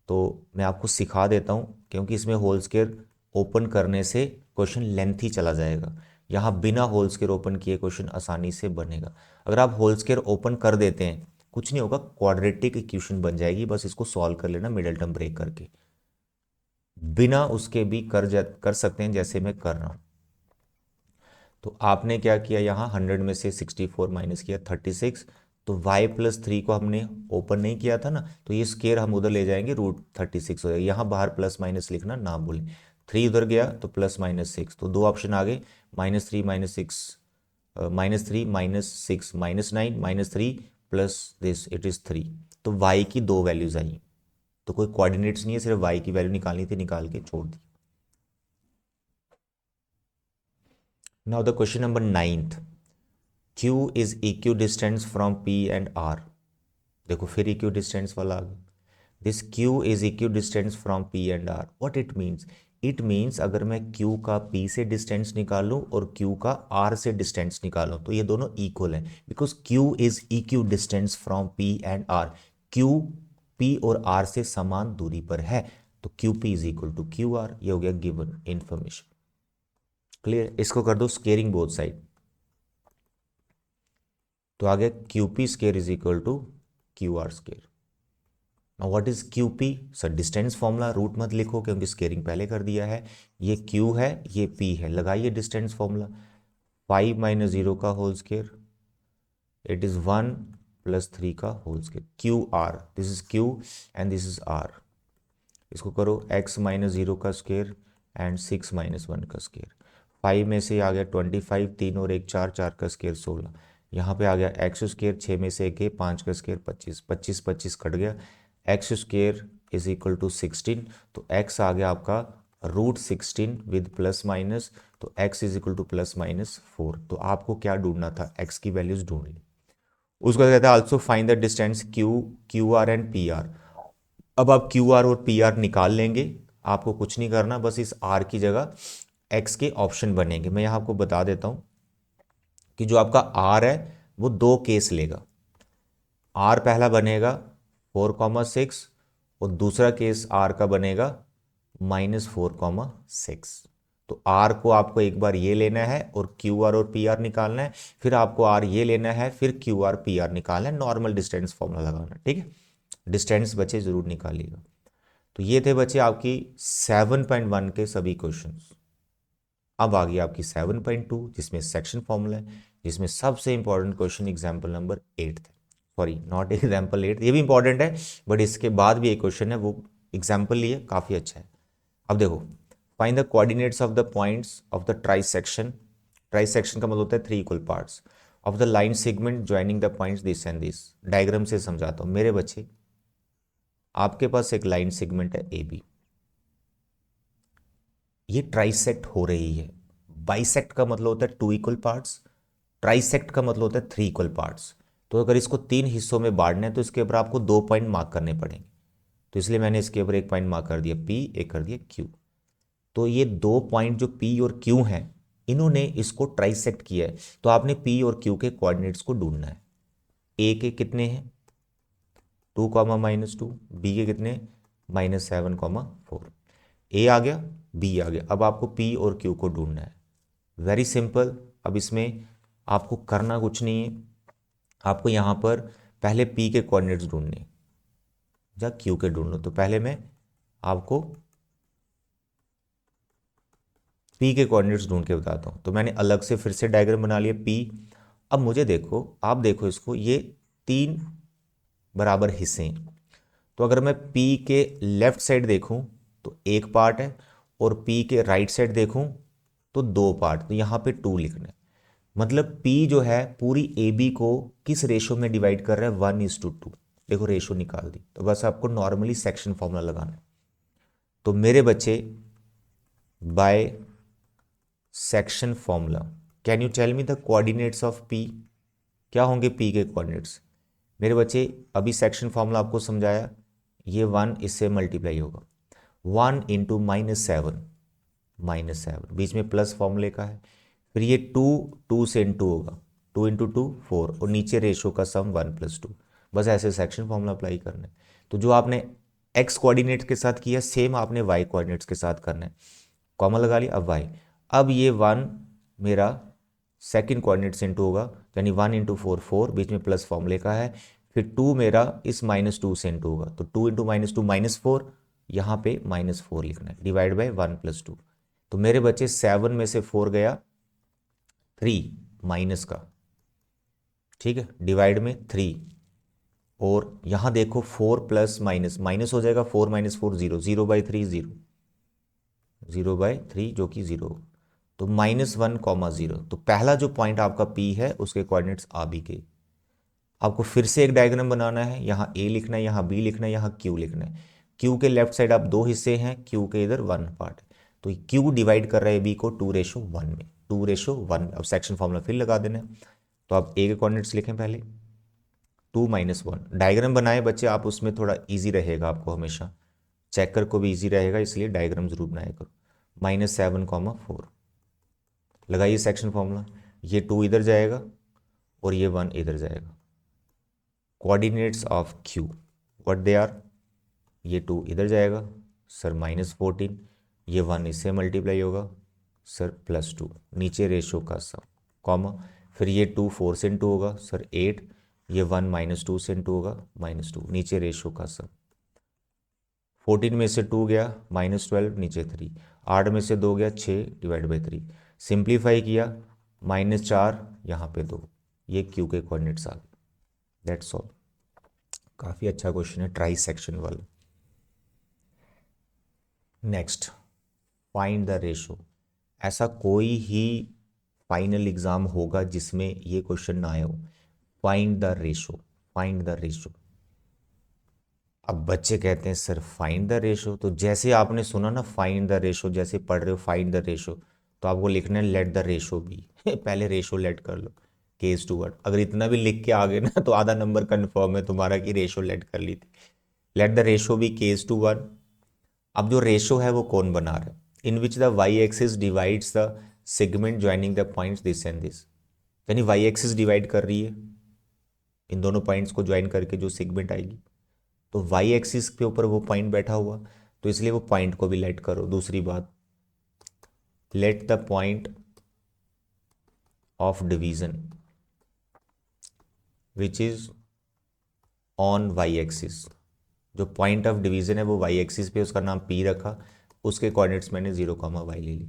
Speaker 1: तो मैं आपको सिखा देता हूँ, क्योंकि इसमें होल स्केयर ओपन करने से क्वेश्चन लेंथी चला जाएगा। यहाँ बिना होल स्केयर ओपन किए क्वेश्चन आसानी से बनेगा। अगर आप होल स्केयर ओपन कर देते हैं कुछ नहीं होगा, क्वाड्रेटिक इक्वेशन बन जाएगी, बस इसको सॉल्व कर लेना मिडिल टर्म ब्रेक करके। बिना उसके भी कर सकते हैं जैसे मैं कर रहा हूँ। तो आपने क्या किया, यहाँ 100 में से 64 माइनस किया 36, तो y+3 को हमने ओपन नहीं किया था ना, तो ये स्केयर हम उधर ले जाएंगे, √36 हो जाएगा। यहाँ बाहर प्लस माइनस लिखना ना भूलें, 3 उधर गया तो +-6, तो दो ऑप्शन आ गए, -3 -6 -3 -6 -9 -3 प्लस दिस इट इज़ 3। तो y की दो वैल्यूज आई, तो कोई कोऑर्डिनेट्स नहीं है, सिर्फ y की वैल्यू निकालनी थी, निकाल के छोड़ दी। Now the question number 9th, Q is equidistant from P and R। देखो फिर equidistance वाला आ गया। This Q is equidistant from P and R। What it means? It means अगर मैं Q का P से डिस्टेंस निकालूं और Q का R से डिस्टेंस निकालूं तो ये दोनों इक्वल हैं, because Q is equidistant from P and R। Q P और R से समान दूरी पर है, तो QP is equal to QR। ये हो गया गिवन इंफॉर्मेशन। क्लियर, इसको कर दो स्केयरिंग बोथ साइड, तो आ गया QP square is equal to QR square. Now what is QP sir, distance formula, root मत लिखो क्योंकि स्केयरिंग पहले कर दिया है। ये Q है ये P है, लगाइए डिस्टेंस फॉर्मूला, 5 - 0 का होल स्केयर, इट इज 1 + 3 का whole square. QR, this is Q and this is R। इसको करो x - 0 का स्केयर एंड 6 - 1 का स्केयर। 5 में से आ गया 25, 3 और 1 4, 4 का स्केयर 16। यहाँ पे आ गया x स्केयर, 6 में से 1 5 का स्केयर 25, 25 25 कट गया, x square is equal to 16। तो x आ गया आपका √16 विद प्लस माइनस, तो x इज इक्वल टू +-4। तो आपको क्या ढूंढना था, x की वैल्यूज ढूंढ ली। उसको कहता है also find the distance QR and PR। अब आप QR और PR निकाल लेंगे, आपको कुछ नहीं करना, बस इस R की जगह X के ऑप्शन बनेंगे। मैं यहाँ आपको बता देता हूँ कि जो आपका R है वो दो केस लेगा। R पहला बनेगा 4,6 और दूसरा केस R का बनेगा -4,6। तो R को आपको एक बार ये लेना है और QR और PR निकालना है, फिर आपको R ये लेना है, फिर QR PR निकालना है, नॉर्मल डिस्टेंस फॉर्मूला लगाना, ठीक है। डिस्टेंस बचे जरूर निकालिएगा। तो ये थे बच्चे आपकी 7.1 के सभी क्वेश्चंस। अब आ गई आपकी 7.2 जिसमें सेक्शन फॉर्मूला है, जिसमें सबसे इंपॉर्टेंट क्वेश्चन एग्जाम्पल नंबर 8 है। सॉरी नॉट एग्जाम्पल 8, ये भी इंपॉर्टेंट है बट इसके बाद भी एक क्वेश्चन है, वो एग्जाम्पल लिए काफ़ी अच्छा है। अब देखो, find the coordinates of the points of the trisection. Trisection का मतलब होता है 3 equal parts of the line segment joining the points this and this. Diagram से समझाता हूँ मेरे बच्चे, आपके पास एक लाइन सेगमेंट है AB, ये ट्राइसेक्ट हो रही है। बाइसेक्ट का मतलब होता है 2 इक्वल पार्ट्स, ट्राइसेक्ट का मतलब होता है 3 इक्वल पार्ट्स। तो अगर इसको 3 हिस्सों में बांटना है तो इसके ऊपर आपको 2 पॉइंट मार्क करने पड़ेंगे। तो इसलिए मैंने इसके ऊपर 1 पॉइंट मार्क कर दिया P, एक कर दिया Q। तो ये 2 पॉइंट जो P और Q हैं, इन्होंने इसको ट्राइसेक्ट किया है। तो आपने P और Q के कोऑर्डिनेट्स को ढूंढना है। A के कितने हैं 2, -2, B के कितने -7, -4। A आ गया, B आ गया। अब आपको P और Q को ढूंढना है। Very simple. अब इसमें आपको करना कुछ नहीं है, आपको यहाँ पर पहले P के कोऑर्डिनेट्स ढूंढने या Q के ढूंढ लो। तो पहले मैं आपको P के कोऑर्डिनेट्स ढूंढ के बताता हूँ। तो मैंने अलग से फिर से डायग्राम बना लिया P। अब मुझे देखो, आप देखो इसको, ये 3 बराबर हिस्से हैं। तो अगर मैं P के लेफ्ट साइड देखूं तो 1 पार्ट है, और P के राइट साइड देखूं तो 2 पार्ट। तो यहाँ पे 2 लिखना है। मतलब P जो है पूरी AB को किस रेशो में डिवाइड कर रहा है 1:2। देखो रेशो निकाल दी। तो बस आपको नॉर्मली सेक्शन फॉर्मूला लगाना है। तो मेरे बच्चे, by section formula can you tell me the coordinates of P? क्या होंगे P के कोऑर्डिनेट्स मेरे बच्चे? अभी सेक्शन फॉर्मूला आपको समझाया, ये 1 इससे मल्टीप्लाई होगा, 1 × -7, बीच में प्लस फॉर्मूले का है। फिर ये 2 से इंटू होगा, 2 × 2 4, और नीचे रेशो का सम 1 + 2। बस ऐसे सेक्शन फॉर्मूला अप्लाई करना है। तो जो आपने एक्स कोऑर्डिनेट के साथ किया, सेम आपने वाई कोऑर्डिनेट्स के साथ करना है। कॉमा लगा लिया। अब वाई, अब ये 1 मेरा सेकंड कोऑर्डिनेट से इंटू होगा, यानी 1 × 4 4, बीच में प्लस फॉर्मूले का है। फिर 2 मेरा इस -2 से इंटू होगा, तो 2 × -2 -4, यहाँ पे -4 लिखना है, डिवाइड बाय 1 + 2। तो मेरे बच्चे 7 में से 4 गया 3 माइनस का, ठीक है, डिवाइड में 3। और यहाँ देखो 4 प्लस माइनस माइनस हो जाएगा, 4 - 4 0, 0/3 0, 0/3 जो कि 0। तो -1, 0। तो पहला जो पॉइंट आपका P है उसके कोऑर्डिनेट्स आ भी के। आपको फिर से एक डायग्राम बनाना है, यहाँ A लिखना है, यहाँ B लिखना है, यहाँ Q लिखना है। Q के लेफ्ट साइड आप 2 हिस्से हैं, Q के इधर 1 पार्ट है। तो Q डिवाइड कर रहा है B को 2:1 में, 2:1। अब सेक्शन फॉर्मूला फिर लगा देना है। तो आप A के कोऑर्डिनेट्स लिखें पहले, 2 - 1। डायग्राम बनाए बच्चे आप, उसमें थोड़ा ईजी रहेगा आपको, हमेशा चेकर को भी ईजी रहेगा, इसलिए डायग्राम जरूर बनाया करो। -7, 4 लगाइए सेक्शन फॉर्मूला। ये 2 इधर जाएगा और ये 1 इधर जाएगा। Coordinates of Q what they are? ये 2 इधर जाएगा सर -14, ये 1 इससे मल्टीप्लाई होगा सर +2, नीचे रेशो का सम, कॉमा। फिर ये 2 4 से इंटू होगा सर 8, ये 1 -2 से इंटू होगा -2, नीचे रेशो का सम। 14 में से 2 गया -12, नीचे 3, 8 में से 2 गया 6, डिवाइड बाई 3। सिंप्लीफाई किया, -4 यहाँ पे 2, ये Q के कोऑर्डिनेट्स आ गए। That's all. काफ़ी अच्छा क्वेश्चन है, ट्राई सेक्शन वाला। Next, find the ratio. ऐसा कोई ही फाइनल एग्जाम होगा जिसमें ये क्वेश्चन ना आए हो। Find the ratio, find the ratio. अब बच्चे कहते हैं सर फाइंड द रेशो, तो जैसे आपने सुना ना फाइंड द रेशो, जैसे पढ़ रहे हो फाइंड द रेशो, तो आपको लिखना है लेट द रेशो बी। पहले रेशो लेट कर लो, केस टू वर्ड। अगर इतना भी लिख के आ गए ना तो आधा नंबर कन्फर्म है तुम्हारा कि रेशो लेट कर ली थी। Let the ratio be K is to 1। अब जो रेशो है वो कौन बना रहा है? In which the Y axis divides the segment joining the points this and this. यानी वाई एक्सिस डिवाइड कर रही है इन दोनों पॉइंट्स को ज्वाइन करके जो सेगमेंट आएगी, तो वाई एक्सिस के ऊपर वो पॉइंट बैठा हुआ, तो इसलिए वो पॉइंट को भी लेट करो। दूसरी बात, let the point of division which is on Y axis. जो पॉइंट ऑफ डिवीजन है वो वाई एक्सिस पे, उसका नाम P रखा, उसके कोऑर्डिनेट्स मैंने 0, y ले ली।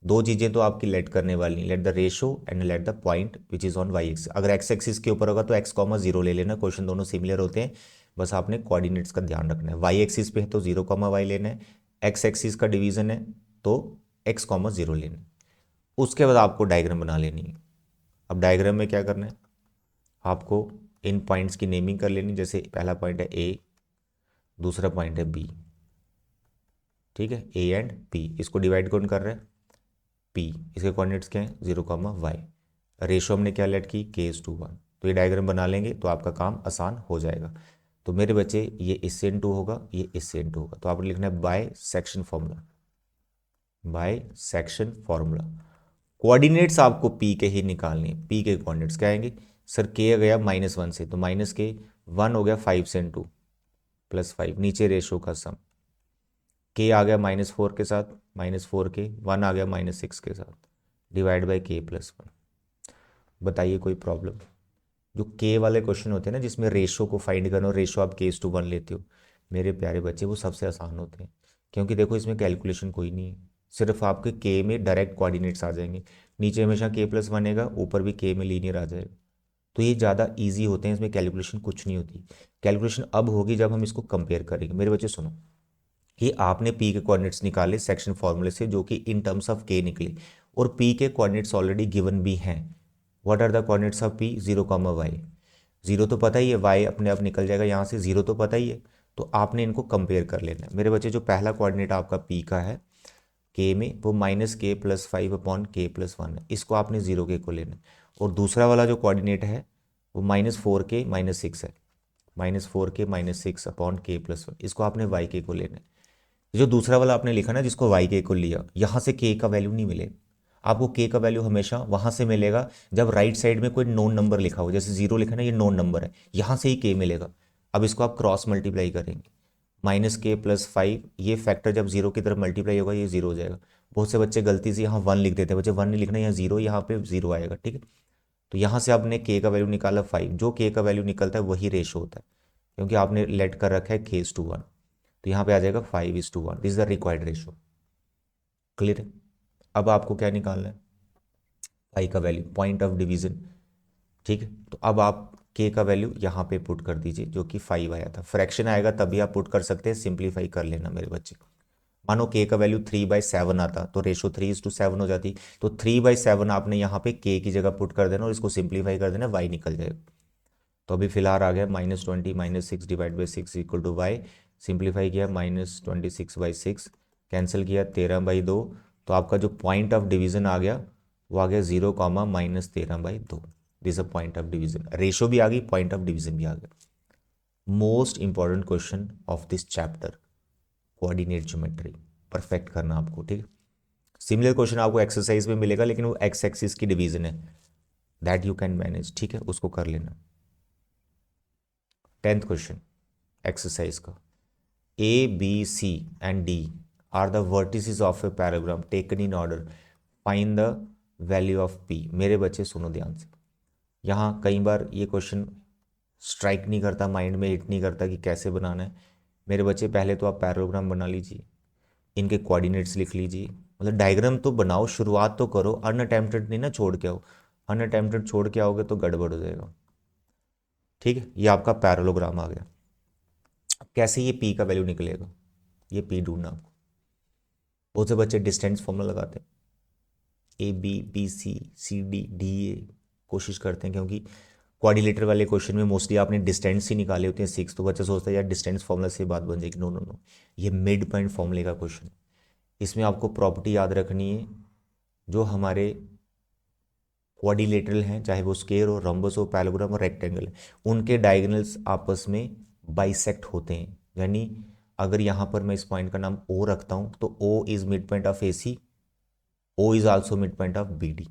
Speaker 1: दो चीज़ें तो आपकी लेट करने वाली, let the ratio and let the point which is on Y axis. अगर एक्स एक्सिस के ऊपर होगा तो x, 0 ले लेना, क्वेश्चन दोनों सिमिलर होते हैं, बस आपने कोऑर्डिनेट्स का ध्यान रखना है। वाई एक्सिस पे है तो 0, y लेना है, एक्स एक्सिस का डिवीजन है तो x, 0 लेना है। उसके बाद आपको डायग्राम बना लेनी है। अब डायग्राम में क्या करना है, आपको इन पॉइंट्स की नेमिंग कर लेनी। जैसे पहला पॉइंट है A, दूसरा पॉइंट है B, ठीक है, A एंड P। इसको डिवाइड कौन कर रहा है? P। इसके कोऑर्डिनेट्स क्या हैं? 0, y। रेशो हमने क्या लेट की? K/1। तो ये डायग्राम बना लेंगे तो आपका काम आसान हो जाएगा। तो मेरे बच्चे ये इससे इनटू होगा, ये इससे इनटू होगा, तो आपने लिखना है bye section formula, bye section formula. Coordinates आपको पी के ही निकालने हैं। पी के कोऑर्डिनेट्स क्या आएंगे सर, के गया -1 से, तो माइनस के 1 हो गया 5 से इनटू +5, नीचे रेशो का सम, के आ गया -4 के साथ, -4 के 1 आ गया -6 के साथ, डिवाइड बाई के +1। बताइए कोई प्रॉब्लम? जो के वाले क्वेश्चन होते हैं ना जिसमें रेशो को फाइंड करना और रेशो आप k/1 लेते हो, मेरे प्यारे बच्चे वो सबसे आसान होते हैं, क्योंकि देखो इसमें कैलकुलेशन कोई नहीं है, सिर्फ आपके के में डायरेक्ट कोऑर्डिनेट्स आ जाएंगे, नीचे हमेशा k+1 आएगा, ऊपर भी के में लीनियर आ जाएगा, तो ये ज़्यादा ईजी होते हैं, इसमें कैलकुलेशन कुछ नहीं होती। कैलकुलेशन अब होगी जब हम इसको कंपेयर करेंगे। मेरे बच्चे सुनो, ये आपने पी के कोऑर्डिनेट्स निकाले सेक्शन फॉर्मूले से जो कि इन टर्म्स ऑफ के निकले, और पी के कोऑर्डिनेट्स ऑलरेडी गिवन भी हैं। What are the coordinates of P? 0, y। 0 तो पता ही है, y अपने आप निकल जाएगा यहाँ से, 0 तो पता ही है, तो आपने इनको कंपेयर कर लेना है। मेरे बच्चे जो पहला कोऑर्डिनेट आपका पी का है के में, वो -k+5/k+1 है, इसको आपने 0 के को लेना है। और दूसरा वाला जो कोऑर्डिनेट है वो -4k -6 है, -4k -6/k+1, इसको आपने y के को लेना है। जो दूसरा वाला आपने लिखा ना जिसको y के को लिया, यहाँ से k का वैल्यू नहीं मिलेगा आपको। k का वैल्यू हमेशा वहाँ से मिलेगा जब राइट साइड में कोई नोन नंबर लिखा हो, जैसे 0 लिखा ना, ये नोन नंबर है, यहाँ से ही k मिलेगा। अब इसको आप क्रॉस मल्टीप्लाई करेंगे, -k+5, ये फैक्टर जब 0 की तरफ मल्टीप्लाई होगा ये 0 हो जाएगा। बहुत से बच्चे गलती से यहाँ 1 लिख देते हैं, बच्चे 1 नहीं लिखना, यहाँ 0, यहाँ पे 0 आएगा, ठीक है। तो यहाँ से आपने k का वैल्यू निकाला 5, जो k का वैल्यू निकलता है वही रेशो होता है, क्योंकि आपने लेट कर रखा है k/1, तो यहाँ पे आ जाएगा 5:1, this is the required ratio. Clear है? अब आपको क्या निकालना है? पाई का वैल्यू, पॉइंट ऑफ डिवीजन, ठीक है। तो अब आप के का वैल्यू यहाँ पे पुट कर दीजिए जो कि 5 आया था। फ्रैक्शन आएगा तभी आप पुट कर सकते हैं, सिंप्लीफाई कर लेना मेरे बच्चे। मानो के का वैल्यू 3/7 आता तो रेशो 3:7 हो जाती, तो 3/7 आपने यहाँ पे के की जगह पुट कर देना और इसको सिंप्लीफाई कर देना, वाई निकल जाएगा। तो अभी फिलहाल आ गया -20 -6 divide by 6 equal to Y. Simplify किया, -26/6 कैंसिल किया, 13/2, तो आपका जो पॉइंट ऑफ डिवीजन आ गया वो आ गया 0, -13/2। This a point of division, ratio भी आ गई, पॉइंट ऑफ डिवीजन भी आ गया। Most important question of this chapter, coordinate geometry perfect करना आपको, ठीक है। सिमिलर क्वेश्चन आपको एक्सरसाइज में मिलेगा, लेकिन वो एक्स एक्सिस की डिवीजन है, दैट यू कैन मैनेज, ठीक है, उसको कर लेना। 10th क्वेश्चन एक्सरसाइज का, A B C and D are the vertices of a parallelogram taken in order, find the value of P. मेरे बच्चे सुनो ध्यान से, यहाँ कई बार ये क्वेश्चन स्ट्राइक नहीं करता, माइंड में हिट नहीं करता कि कैसे बनाना है। मेरे बच्चे पहले तो आप पैराग्राम बना लीजिए, इनके कोऑर्डिनेट्स लिख लीजिए, मतलब डायग्राम तो बनाओ, शुरुआत तो करो, अनअटेम्प्टेड नहीं ना छोड़ के आओ, अनअटेम्प्टेड छोड़ के आओगे तो गड़बड़ हो जाएगा, ठीक है। ये आपका पैरेललोग्राम आ गया। अब कैसे ये पी का वैल्यू निकलेगा, ये पी ढूंढना आपको। बहुत से बच्चे डिस्टेंस फॉर्मूला लगाते हैं, A B, B C, C D, D A कोशिश करते हैं, क्योंकि क्वाड्रिलेटरल वाले क्वेश्चन में मोस्टली आपने डिस्टेंस ही निकाले होते हैं 6, तो बच्चा सोचता है यार डिस्टेंस फॉर्मूला से बात बन जाएगी। नो नो नो, ये मिड पॉइंट फॉर्मूले का क्वेश्चन। इसमें आपको प्रॉपर्टी याद रखनी है, जो हमारे क्वाड्रिलेटरल हैं, चाहे वो स्क्वायर हो, रम्बस हो, पैराग्राम और रेक्टेंगल, उनके डायगोनल्स आपस में बाइसेक्ट होते हैं। यानी अगर यहाँ पर मैं इस पॉइंट का नाम ओ रखता हूँ तो O is mid point of A C, O is also mid point of B D.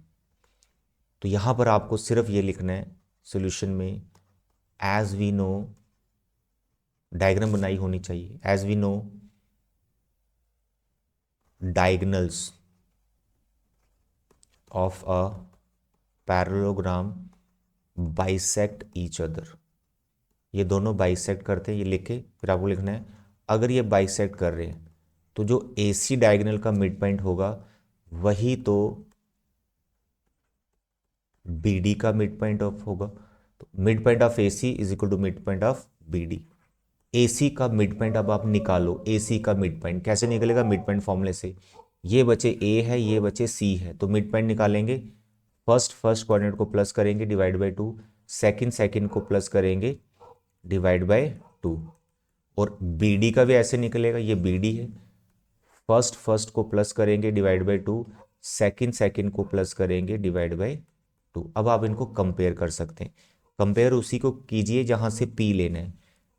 Speaker 1: तो यहाँ पर आपको सिर्फ ये लिखना है सोल्यूशन में, एज वी नो, डायग्राम बनाई होनी चाहिए, as we know diagonals of a parallelogram bisect each other. ये दोनों बाइसेक्ट करते हैं, ये लिख के फिर आपको लिखना है, अगर ये बाइसेक्ट कर रहे हैं तो जो ए सी डायगोनल का मिड पॉइंट होगा वही तो बी डी का मिड पॉइंट ऑफ होगा। तो mid point of A C is equal to mid point of B D. A C का मिड पॉइंट अब आप निकालो, ए सी का मिड पॉइंट कैसे निकलेगा? मिड पॉइंट फॉर्मूले से, ये बचे ए है, ये बचे सी है, तो मिड पॉइंट निकालेंगे, फर्स्ट कोऑर्डिनेट को प्लस करेंगे डिवाइड बाई 2, सेकंड को प्लस करेंगे डिवाइड बाय 2, और बी डी का भी ऐसे निकलेगा, ये बी डी है, फर्स्ट को प्लस करेंगे डिवाइड बाई 2, सेकंड को प्लस करेंगे डिवाइड बाई 2। अब आप इनको कंपेयर कर सकते हैं। कंपेयर उसी को कीजिए जहाँ से पी लेना है।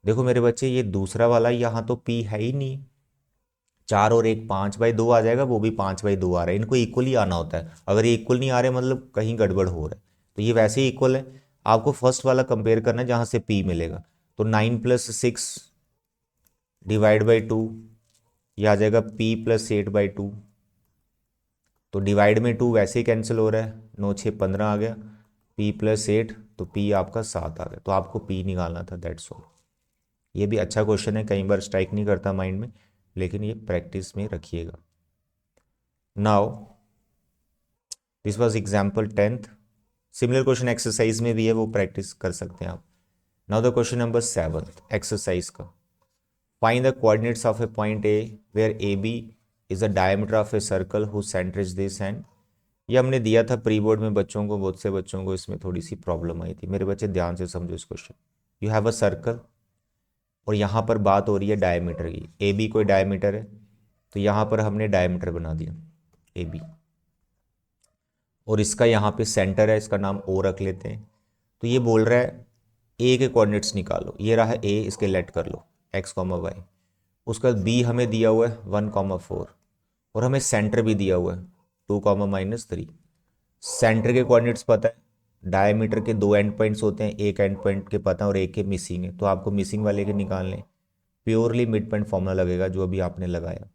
Speaker 1: देखो मेरे बच्चे, ये दूसरा वाला यहाँ तो पी है ही नहीं, 4 और 1 5/2 आ जाएगा, वो भी 5/2 आ रहा है। इनको इक्वल ही आना होता है, अगर ये इक्वल नहीं आ रहे मतलब कहीं गड़बड़ हो रहा है। तो ये वैसे ही इक्वल है, आपको फर्स्ट वाला कंपेयर करना है जहाँ से पी मिलेगा। तो 9 + 6 डिवाइड बाई 2, ये आ जाएगा p + 8/2। तो डिवाइड में 2 वैसे ही कैंसिल हो रहा है, 9 6 15 आ गया, p + 8 तो p आपका 7 आ गया। तो आपको p निकालना था, दैट्स ऑल। ये भी अच्छा क्वेश्चन है, कई बार स्ट्राइक नहीं करता माइंड में, लेकिन ये प्रैक्टिस में रखिएगा। Now this was example 10th। Similar question exercise में भी है, वो प्रैक्टिस कर सकते हैं आप। Now the question number 7 exercise का, find the coordinates of a point A where A B is the diameter of a circle who centre is this and. ये हमने दिया था प्री बोर्ड में बच्चों को, बहुत से बच्चों को इसमें थोड़ी सी प्रॉब्लम आई थी। मेरे बच्चे ध्यान से समझो इस question. You have a circle और यहाँ पर बात हो रही है डायमीटर की, ए बी कोई डायमीटर है, तो यहाँ पर हमने डायमीटर बना दिया ए बी, और इसका यहाँ पे सेंटर है, इसका नाम ओ रख लेते हैं। तो ये बोल रहा है ए के कोऑर्डिनेट्स निकालो, ये रहा ए, इसके लेट कर लो x, y। उसका बी हमें दिया हुआ है 1, 4, और हमें सेंटर भी दिया हुआ है 2, -3। सेंटर के कोऑर्डिनेट्स पता है, डायमीटर के 2 एंड पॉइंट्स होते हैं, एक एंड पॉइंट के पता है और एक के मिसिंग है, तो आपको मिसिंग वाले के निकालने। प्योरली मिड पॉइंट फॉर्मूला लगेगा जो अभी आपने लगाया,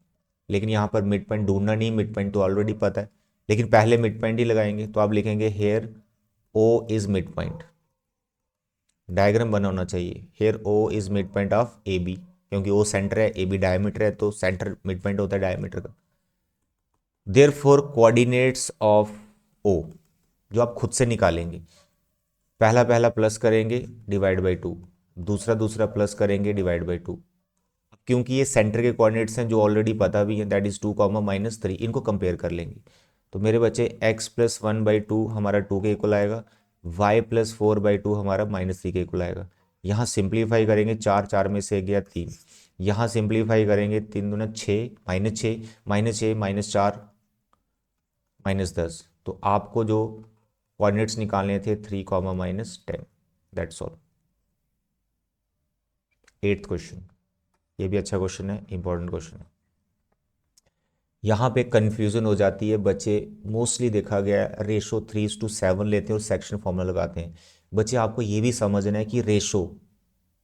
Speaker 1: लेकिन यहाँ पर मिड पॉइंट ढूंढना नहीं, मिड पॉइंट तो ऑलरेडी पता है, लेकिन पहले मिड पॉइंट ही लगाएंगे। तो आप लिखेंगे here O is mid point, diagram बना होना चाहिए, here O is mid point of A B, क्योंकि ओ सेंटर है, ए बी डायमीटर है, तो सेंटर मिड पॉइंट होता है डायमीटर का। There four coordinates of O, जो आप खुद से निकालेंगे, पहला पहला प्लस करेंगे डिवाइड बाई 2, दूसरा दूसरा प्लस करेंगे डिवाइड बाई 2। क्योंकि ये सेंटर के कोऑर्डिनेट्स हैं जो ऑलरेडी पता भी हैं, दैट इज 2, -3, इनको कंपेयर कर लेंगे। तो मेरे बच्चे x + 1/2 हमारा 2 के इक्वल आएगा, y + 4/2 हमारा -3 के इक्वल आएगा। यहाँ सिंप्लीफाई करेंगे, 4 4 में से गया 3, यहाँ सिंप्लीफाई करेंगे 3 दूना 6, -6 -6 -4 -10। तो आपको जो कोऑर्डिनेट्स निकालने थे 3, -10, दैट्स ऑल। 8th क्वेश्चन, ये भी अच्छा क्वेश्चन है, इंपॉर्टेंट क्वेश्चन है। यहाँ पे कंफ्यूजन हो जाती है बच्चे, मोस्टली देखा गया है रेशो 3:7 लेते हैं और सेक्शन फॉर्मूला लगाते हैं। बच्चे आपको ये भी समझना है कि रेशो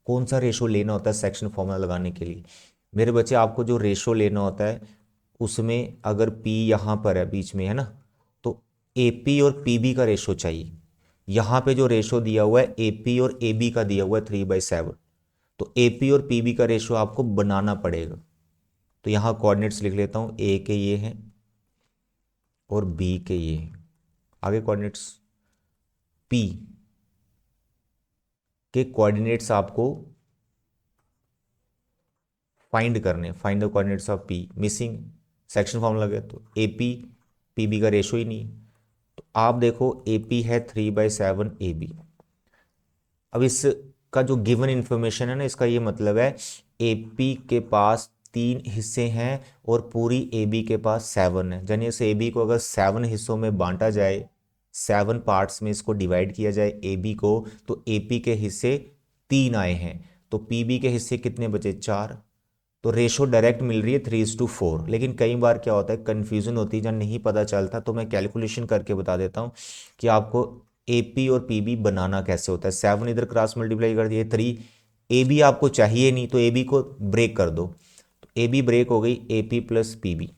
Speaker 1: कौन सा रेशो लेना होता है सेक्शन फॉर्मूला लगाने के लिए। मेरे बच्चे, आपको जो रेशो लेना होता है उसमें अगर पी यहाँ पर है बीच में है ना, तो ए पी और पी बी का रेशो चाहिए। यहाँ पे जो रेशो दिया हुआ है ए पी और ए बी का दिया हुआ है 3/7, तो ए पी और पी बी का रेशो आपको बनाना पड़ेगा। तो यहाँ कोऑर्डिनेट्स लिख लेता हूँ, ए के ये हैं और बी के ये हैं। आगे कोऑर्डिनेट्स पी के कोऑर्डिनेट्स आपको फाइंड करने, find the coordinates of P, missing section formula लगे तो ए पी पी बी का रेशो ही नहीं है। तो आप देखो ए पी है 3/7 ए बी। अब इसका जो गिवन इंफॉर्मेशन है ना, इसका ये मतलब है ए पी के पास 3 हिस्से हैं और पूरी ए बी के पास 7 है। यानी इस ए बी को अगर 7 हिस्सों में बांटा जाए, 7 पार्ट्स में इसको डिवाइड किया जाए ए बी को, तो ए पी के हिस्से 3 आए हैं, तो पी बी के हिस्से कितने बचे, 4। तो रेशो डायरेक्ट मिल रही है 3:4। लेकिन कई बार क्या होता है, कन्फ्यूजन होती है, जब नहीं पता चलता, तो मैं कैलकुलेशन करके बता देता हूँ कि आपको ए पी और पी बी बनाना कैसे होता है। 7 इधर क्रॉस मल्टीप्लाई कर दिए 3, ए बी आपको चाहिए नहीं तो ए बी को ब्रेक कर दो, तो ए बी ब्रेक हो गई, A P + P B,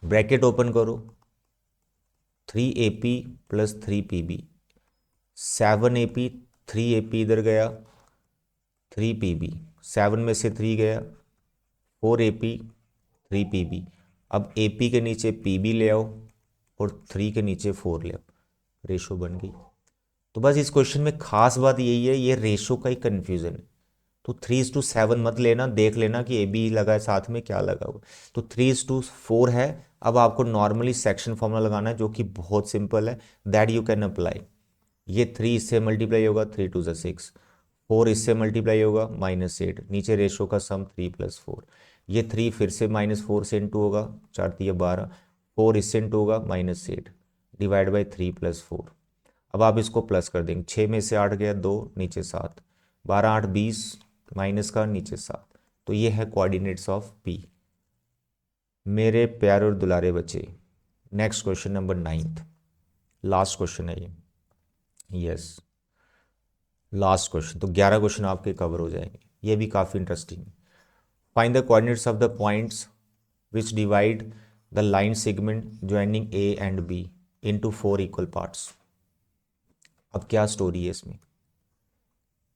Speaker 1: bracket open करो, 3AP + 3PB, 7AP, 3AP इधर गया, 3PB, 7 में से 3 गया, 4AP, 3PB। अब AP के नीचे PB ले आओ और 3 के नीचे 4 ले आओ, रेशो बन गई। तो बस इस क्वेश्चन में खास बात यही है, ये रेशो का ही कन्फ्यूजन है। तो 3:7 मत लेना, देख लेना कि ए बी लगा है साथ में क्या लगा हुआ। तो 3:4 है। अब आपको नॉर्मली सेक्शन फॉर्मूला लगाना है जो कि बहुत सिंपल है, दैट यू कैन अप्लाई। ये 3 इससे मल्टीप्लाई होगा, 3 2 6, 4 इससे मल्टीप्लाई होगा -8, नीचे रेशो का सम 3 + 4, ये 3 फिर से -4 से इंटू होगा, 4 3 12, 4 इससे इंटू होगा -8 डिवाइड बाई 3 + 4। अब आप इसको प्लस कर देंगे, 6 में से 8 गया 2, नीचे 7, 12 8 20, माइनस का नीचे 7। तो ये है कोऑर्डिनेट्स ऑफ पी। मेरे प्यारे और दुलारे बच्चे, next question number 9th, last question है ये। Yes, last question. तो 11 क्वेश्चन आपके कवर हो जाएंगे, ये भी काफ़ी इंटरेस्टिंग है। Find the coordinates of the points which divide the line segment joining A and B into 4 equal parts. अब क्या स्टोरी है इसमें,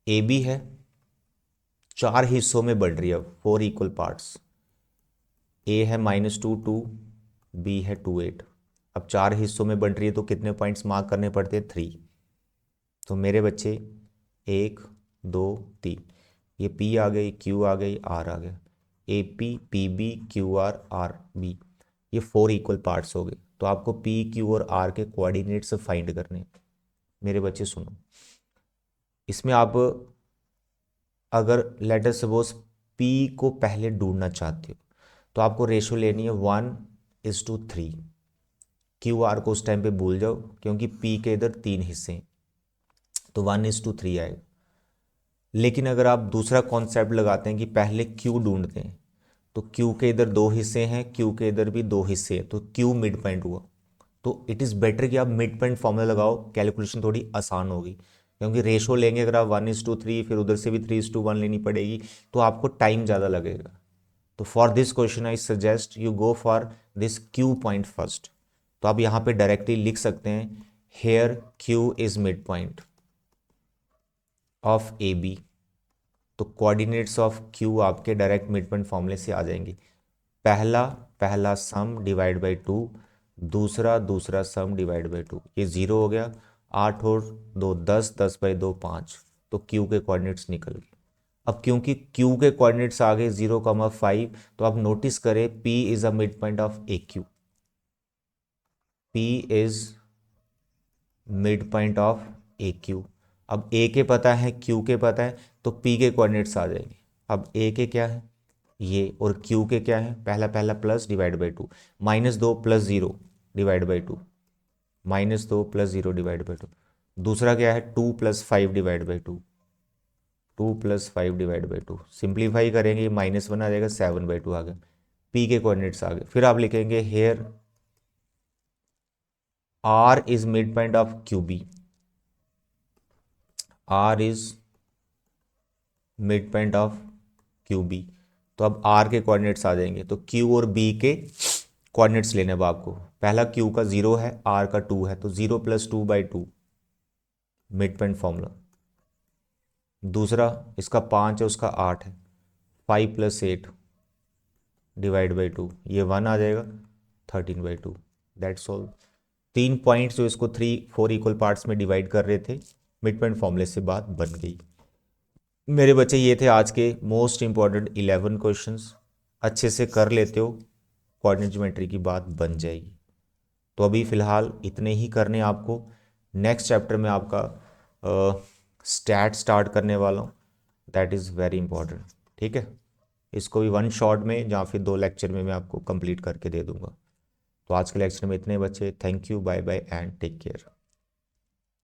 Speaker 1: ए बी है, 4 हिस्सों में बढ़ रही है, अब 4 इक्वल पार्ट्स। ए है -2 2, बी है 2 8। अब 4 हिस्सों में बढ़ रही है तो कितने पॉइंट्स मार्क करने पड़ते हैं, 3। तो मेरे बच्चे 1 2 3, ये पी आ गई, क्यू आ गई, आर आ गया, A P P B Q R R B, ये 4 इक्वल पार्ट्स हो गए। तो आपको पी क्यू और आर के कोऑर्डिनेट्स फाइंड करने। मेरे बच्चे सुनो, इसमें आप अगर लेट अस सपोज पी को पहले ढूंढना चाहते हो तो आपको रेशो लेनी है 1:3। क्यू आर को उस टाइम पे भूल जाओ क्योंकि पी के इधर 3 हिस्से हैं, तो 1:3 आएगा। लेकिन अगर आप दूसरा कॉन्सेप्ट लगाते हैं कि पहले क्यू ढूंढते हैं, तो क्यू के इधर 2 हिस्से हैं, क्यू के इधर भी 2 हिस्से हैं, तो क्यू मिड पॉइंट हुआ। तो इट इज़ बेटर कि आप मिड पॉइंट फॉर्मूला लगाओ, कैलकुलेशन थोड़ी आसान होगी। क्योंकि रेशो लेंगे अगर आप 1:3, फिर उधर से भी 3:1 लेनी पड़ेगी, तो आपको टाइम ज़्यादा लगेगा। तो for this question I suggest you go for this Q point first. तो आप यहाँ पे डायरेक्टली लिख सकते हैं here Q is mid point of A B. तो कोऑर्डिनेट्स ऑफ क्यू आपके डायरेक्ट मिड पॉइंट फॉर्मूले से आ जाएंगे। पहला सम डिवाइड बाई 2, दूसरा सम डिवाइड बाई 2, ये 0 हो गया। 8 और 2 10, 10 बाई 2 5, तो क्यू के कोऑर्डिनेट्स निकल गए। अब क्योंकि क्यू के कोऑर्डिनेट्स आ गए 0,5, तो आप नोटिस करें P is a mid point of A Q. P is mid point of A Q. अब ए के पता है, क्यू के पता है, तो P के कोऑर्डिनेट्स आ जाएंगे। अब ए के क्या है ये, और क्यू के क्या है, पहला plus divide by 2, -2 + 0 divide by 2, -2 + 0 divide by 2। दूसरा क्या है 2 + 5 divide by 2, 2 + 5 divide by 2। Simplify करेंगे -1 आ जाएगा, 7/2 आ गया। पी के कोऑर्डिनेट्स आ गए। फिर आप लिखेंगे here R is mid point of Q B, R is mid point of Q B. तो अब आर के कोऑर्डिनेट्स आ जाएंगे, तो क्यू और बी के कोऑर्डिनेट्स लेने अब आपको। पहला क्यू का 0 है, आर का 2 है, तो 0 + 2/2 मिड पॉइंट फॉर्मूला। दूसरा इसका 5 है, उसका 8 है, 5 + 8 डिवाइड बाई 2, ये 1 आ जाएगा, 13/2। That's all. 3 पॉइंट्स जो इसको 4 इक्वल पार्ट्स में डिवाइड कर रहे थे, मिड पॉइंट फॉर्मूले से बात बन गई। मेरे बच्चे ये थे आज के मोस्ट इंपॉर्टेंट 11 क्वेश्चंस। अच्छे से कर लेते हो, कोऑर्डिनेट ज्योमेट्री की बात बन जाएगी। तो अभी फ़िलहाल इतने ही करने आपको। नेक्स्ट चैप्टर में आपका स्टैट स्टार्ट करने वाला हूँ, दैट इज़ वेरी इंपॉर्टेंट। ठीक है, इसको भी 1 शॉट में या फिर 2 लेक्चर में मैं आपको कंप्लीट करके दे दूंगा। तो आज के लेक्चर में इतने बच्चे। Thank you, bye bye and take care.